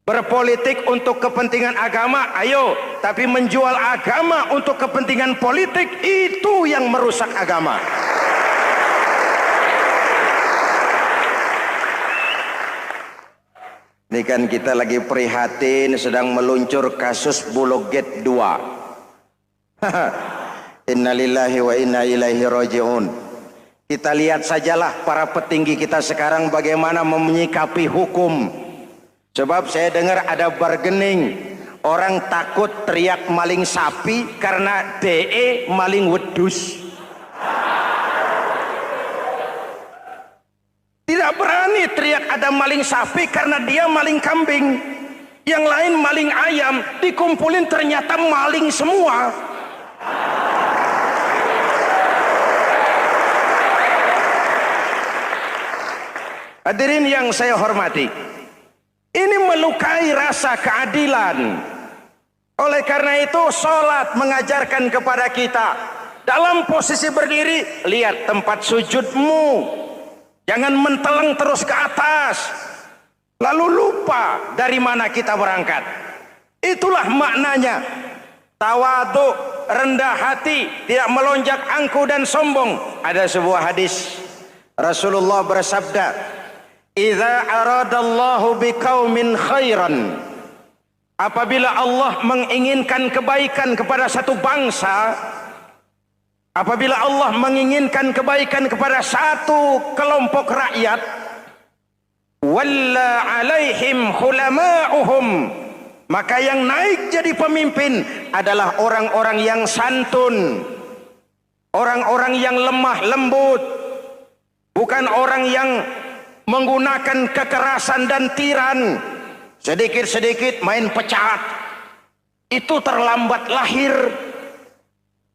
Berpolitik untuk kepentingan agama, ayo. Tapi menjual agama untuk kepentingan politik, itu yang merusak agama. Ini kan kita lagi prihatin sedang meluncur kasus Bulog Gate 2. Innalillahi wa inna ilaihi raji'un. Kita lihat sajalah para petinggi kita sekarang bagaimana menyikapi hukum. Sebab saya dengar ada bargaining. Orang takut teriak maling sapi karena DE maling wedus. Tidak berani teriak ada maling sapi karena dia maling kambing. Yang lain maling ayam, dikumpulin ternyata maling semua. Hadirin yang saya hormati, ini melukai rasa keadilan. Oleh karena itu sholat mengajarkan kepada kita, dalam posisi berdiri, lihat tempat sujudmu. Jangan menteleng terus ke atas, lalu lupa dari mana kita berangkat. Itulah maknanya tawadhu, rendah hati, tidak melonjak angku dan sombong. Ada sebuah hadis Rasulullah bersabda, "Idza aradallahu biqaumin khairan." Apabila Allah menginginkan kebaikan kepada satu bangsa, apabila Allah menginginkan kebaikan kepada satu kelompok rakyat, walla alaihim khulama'uhum, maka yang naik jadi pemimpin adalah orang-orang yang santun, orang-orang yang lemah lembut, bukan orang yang menggunakan kekerasan dan tiran. Sedikit-sedikit main pecat, itu terlambat lahir.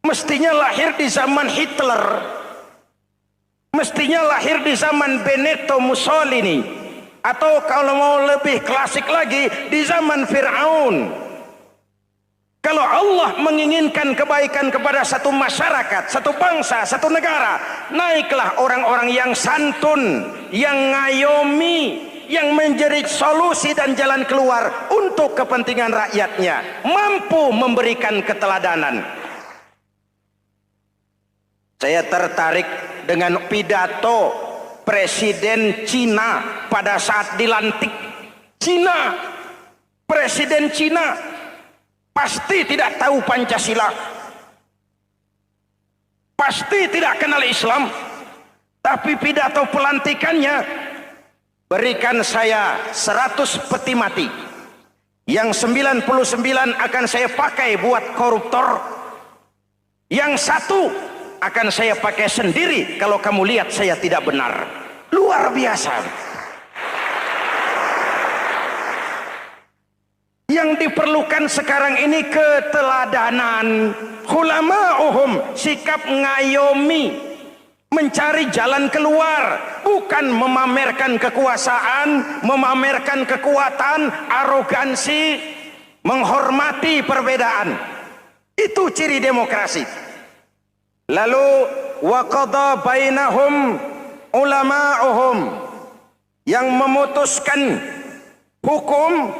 Mestinya lahir di zaman Hitler, mestinya lahir di zaman Benito Mussolini, atau kalau mau lebih klasik lagi di zaman Fir'aun. Kalau Allah menginginkan kebaikan kepada satu masyarakat, satu bangsa, satu negara, naiklah orang-orang yang santun, yang ngayomi, yang menjadi solusi dan jalan keluar untuk kepentingan rakyatnya, mampu memberikan keteladanan. Saya tertarik dengan pidato Presiden Cina pada saat dilantik. Cina, Presiden Cina pasti tidak tahu Pancasila, pasti tidak kenal Islam, Tapi pidato pelantikannya, berikan saya 100 peti mati. Yang 99 akan saya pakai buat koruptor. Yang 1 akan saya pakai sendiri kalau kamu lihat saya tidak benar. Luar biasa. Yang diperlukan sekarang ini keteladanan. Hulama'uhum, sikap ngayomi, mencari jalan keluar, bukan memamerkan kekuasaan, memamerkan kekuatan, arogansi, menghormati perbedaan. Itu ciri demokrasi. Lalu wa qada bainahum ulama'uhum, yang memutuskan hukum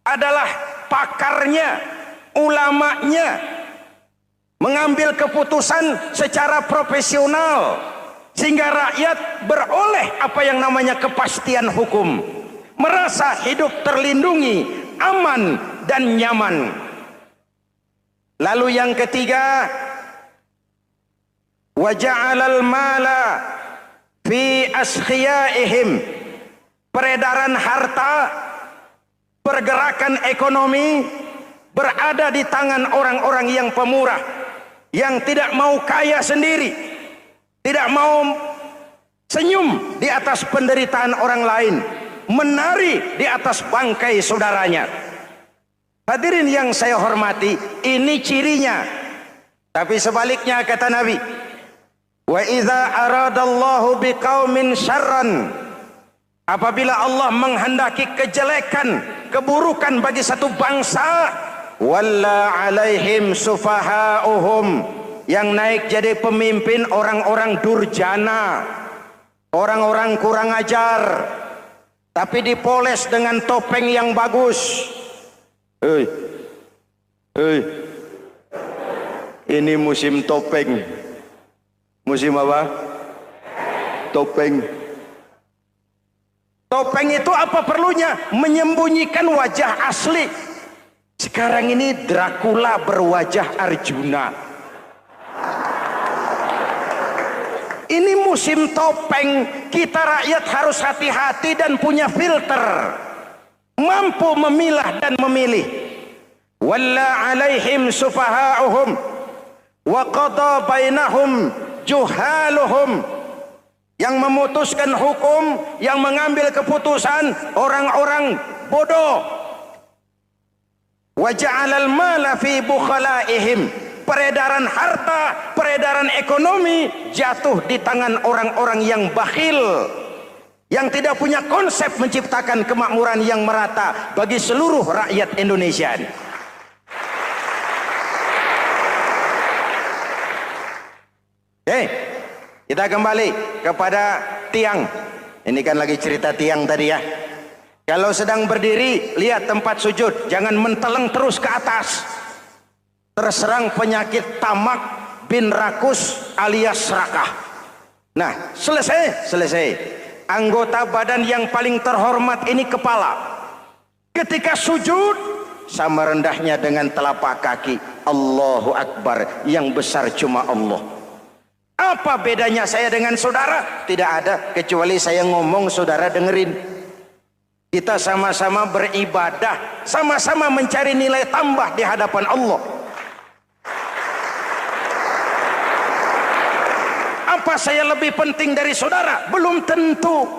adalah pakarnya, ulamanya, mengambil keputusan secara profesional sehingga rakyat beroleh apa yang namanya kepastian hukum, merasa hidup terlindungi, aman dan nyaman. Lalu yang ketiga, wa ja'alal mala fi askhiyaihim, peredaran harta, pergerakan ekonomi berada di tangan orang-orang yang pemurah, yang tidak mau kaya sendiri, tidak mau senyum di atas penderitaan orang lain, menari di atas bangkai saudaranya. Hadirin yang saya hormati, ini cirinya. Tapi sebaliknya kata Nabi, wa idza aradallahu biqaumin syarran, apabila Allah menghendaki kejelekan, keburukan bagi satu bangsa, walla alaihim sufahauhum, yang naik jadi pemimpin orang-orang durjana, orang-orang kurang ajar, tapi dipoles dengan topeng yang bagus. Ini musim topeng. Musim apa? Topeng. Topeng itu apa perlunya? Menyembunyikan wajah asli. Sekarang ini Dracula berwajah Arjuna. Ini musim topeng. Kita rakyat harus hati-hati dan punya filter, mampu memilah dan memilih. Walla alaihim sufahauhum wa qada bainahum juhaluhum, yang memutuskan hukum, yang mengambil keputusan orang-orang bodoh. Wa ja'alal mala fi bukhalaihim, peredaran harta, peredaran ekonomi jatuh di tangan orang-orang yang bakhil, yang tidak punya konsep menciptakan kemakmuran yang merata bagi seluruh rakyat Indonesia. Kita kembali kepada tiang. Ini kan lagi cerita tiang tadi ya. Kalau sedang berdiri, lihat tempat sujud, jangan menteleng terus ke atas. Terserang penyakit tamak bin rakus alias serakah. Nah, selesai. Anggota badan yang paling terhormat ini kepala. Ketika sujud, sama rendahnya dengan telapak kaki. Allahu Akbar, yang besar cuma Allah. Apa bedanya saya dengan saudara? Tidak ada, kecuali saya ngomong saudara dengerin. Kita sama-sama beribadah, sama-sama mencari nilai tambah di hadapan Allah. Apa saya lebih penting dari saudara? Belum tentu.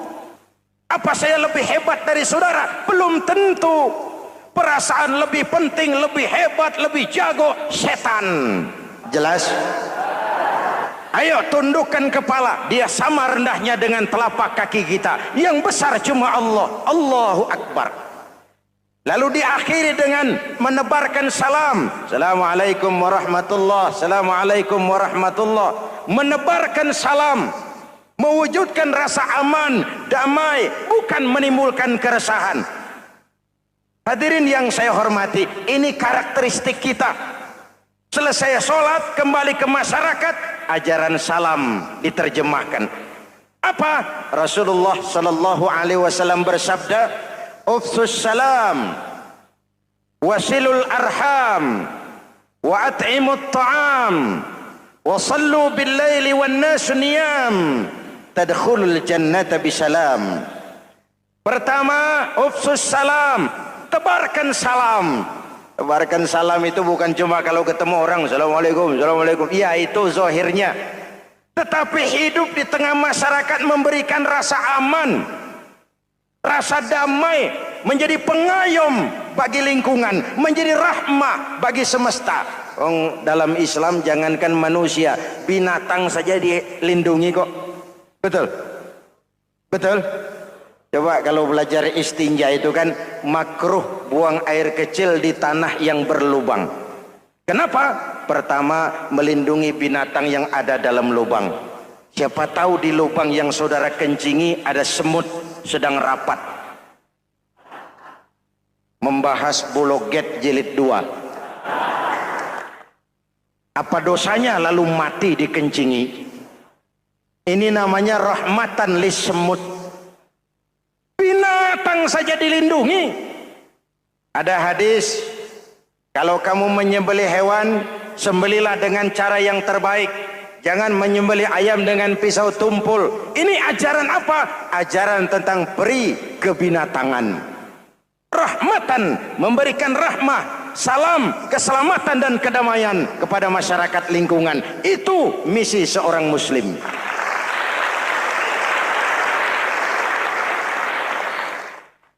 Apa saya lebih hebat dari saudara? Belum tentu. Perasaan lebih penting, lebih hebat, lebih jago setan. Jelas? Ayo tundukkan kepala, dia sama rendahnya dengan telapak kaki kita. Yang besar cuma Allah. Allahu Akbar. Lalu diakhiri dengan menebarkan salam. Assalamualaikum warahmatullah. Assalamualaikum warahmatullah. Menebarkan salam, mewujudkan rasa aman, damai, bukan menimbulkan keresahan. Hadirin yang saya hormati, ini karakteristik kita. Selesai sholat, kembali ke masyarakat, ajaran salam diterjemahkan. Apa? Rasulullah sallallahu alaihi wasallam bersabda, "Ufsus salam, wasilul arham, wa at'imut ta'am, wa sallu bil laili wan nas niyam, tadkhulul jannata bisalam. Pertama, ufsus salam, tebarkan salam. Tebarkan salam itu bukan cuma kalau ketemu orang, assalamualaikum, assalamualaikum. Iya, itu zahirnya. Tetapi hidup di tengah masyarakat memberikan rasa aman, rasa damai, menjadi pengayom bagi lingkungan, menjadi rahmah bagi semesta. Dalam Islam jangankan manusia, binatang saja dilindungi kok. Betul? Betul? Coba kalau belajar istinja itu kan makruh buang air kecil di tanah yang berlubang. Kenapa? Pertama, melindungi binatang yang ada dalam lubang. Siapa tahu di lubang yang saudara kencingi ada semut sedang rapat. Membahas Bologet jilid 2. Apa dosanya lalu mati dikencingi? Ini namanya rahmatan lis semut. Binatang saja dilindungi. Ada hadis, kalau kamu menyembelih hewan, sembelilah dengan cara yang terbaik. Jangan menyembelih ayam dengan pisau tumpul. Ini ajaran apa? Ajaran tentang peri kebinatangan. Rahmatan, memberikan rahmah, salam, keselamatan dan kedamaian kepada masyarakat lingkungan. Itu misi seorang muslim.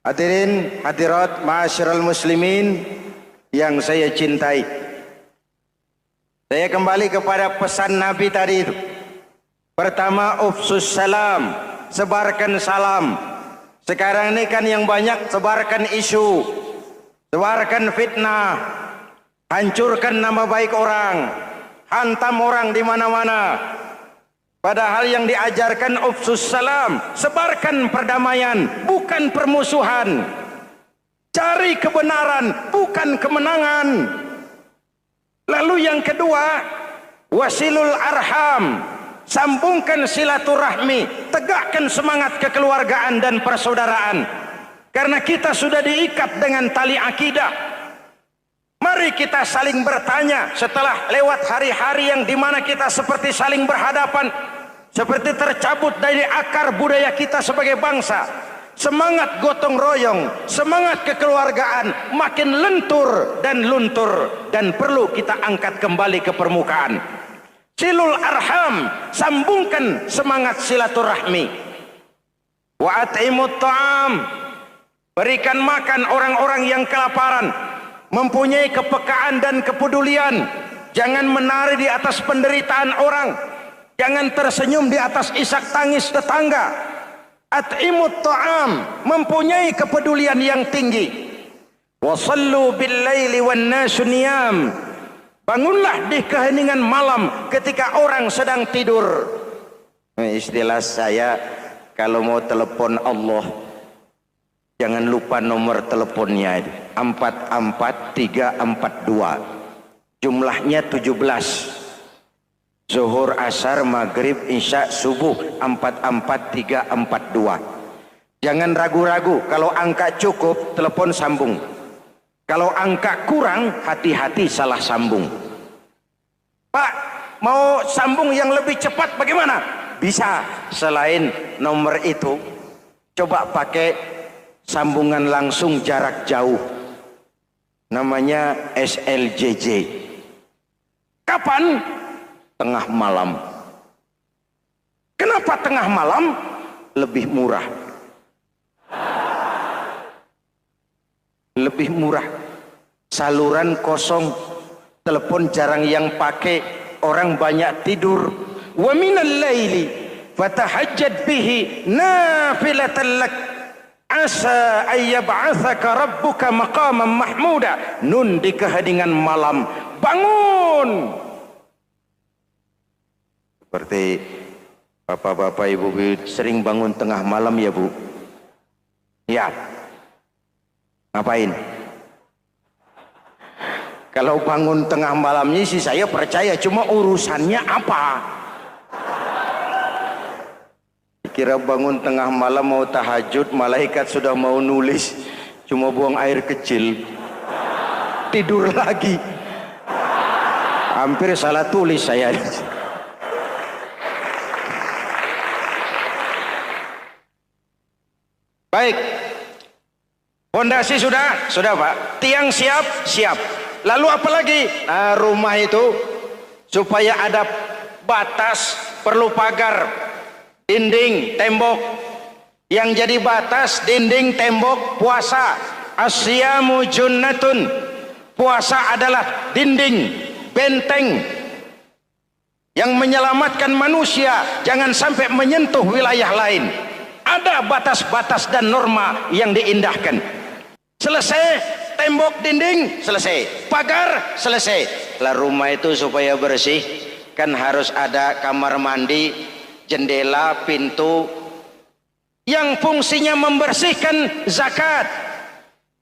Hadirin hadirat ma'asyiral muslimin yang saya cintai, saya kembali kepada pesan Nabi tadi itu. Pertama, ufsus salam, sebarkan salam. Sekarang ini kan yang banyak sebarkan isu, sebarkan fitnah, hancurkan nama baik orang, hantam orang di mana-mana. Padahal yang diajarkan ufsus salam, sebarkan perdamaian, bukan permusuhan. Cari kebenaran, bukan kemenangan. Lalu yang kedua, wasilul arham, sambungkan silaturahmi, tegakkan semangat kekeluargaan dan persaudaraan. Karena kita sudah diikat dengan tali akidah. Mari kita saling bertanya setelah lewat hari-hari yang dimana kita seperti saling berhadapan, seperti tercabut dari akar budaya kita sebagai bangsa. Semangat gotong royong, semangat kekeluargaan makin lentur dan luntur, dan perlu kita angkat kembali ke permukaan. Silul arham, sambungkan semangat silaturahmi. Wa at'imut ta'am, berikan makan orang-orang yang kelaparan. Mempunyai kepekaan dan kepedulian. Jangan menari di atas penderitaan orang, jangan tersenyum di atas isak tangis tetangga. At'imut ta'am, mempunyai kepedulian yang tinggi. Wasallu bil laili wan nasu niyam, bangunlah di keheningan malam ketika orang sedang tidur. Istilah saya, kalau mau telepon Allah, jangan lupa nomor teleponnya, 44342. Jumlahnya 17. Zuhur, asar, maghrib, isya, subuh, 44342. Jangan ragu-ragu, kalau angka cukup telepon sambung. Kalau angka kurang, hati-hati salah sambung. Pak, mau sambung yang lebih cepat bagaimana? Bisa, selain nomor itu, coba pakai sambungan langsung jarak jauh. Namanya SLJJ. Kapan? Tengah malam. Kenapa tengah malam? Lebih murah. Lebih murah. Saluran kosong, telepon jarang yang pakai, orang banyak tidur. Wa minal laili fatahajjad bihi nafilatan lak asa ayyab'atsaka rabbuka maqaman mahmuda. Nun, di keheningan malam bangun. Seperti bapak-bapak, ibu sering bangun tengah malam ya Bu? Ya. Ngapain? Kalau bangun tengah malamnya sih saya percaya, cuma urusannya apa? Kira bangun tengah malam mau tahajud, malaikat sudah mau nulis, cuma buang air kecil, tidur lagi. Hampir salah tulis saya. Baik. Pondasi sudah Pak. Tiang siap? Siap. Lalu apa lagi? Nah, rumah itu supaya ada batas, perlu pagar, dinding, tembok. Yang jadi batas, dinding, tembok, puasa. Asyamu junnatun. Puasa adalah dinding, benteng yang menyelamatkan manusia jangan sampai menyentuh wilayah lain. Ada batas-batas dan norma yang diindahkan. Selesai, tembok, dinding, selesai. Pagar, selesai. Lah rumah itu supaya bersih, kan harus ada kamar mandi, jendela, pintu, yang fungsinya membersihkan zakat.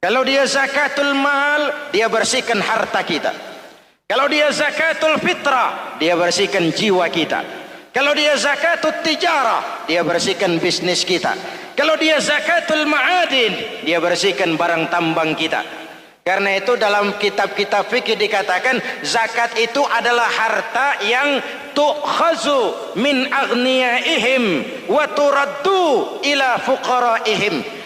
Kalau dia zakatul mal, dia bersihkan harta kita. Kalau dia zakatul fitrah, dia bersihkan jiwa kita. Kalau dia zakatul tijarah, dia bersihkan bisnis kita. Kalau dia zakatul ma'adin, dia bersihkan barang tambang kita. Karena itu dalam kitab-kitab fikih dikatakan zakat itu adalah harta yang tu'khazu min aghniyaihim wa turaddu ila fuqaraihim.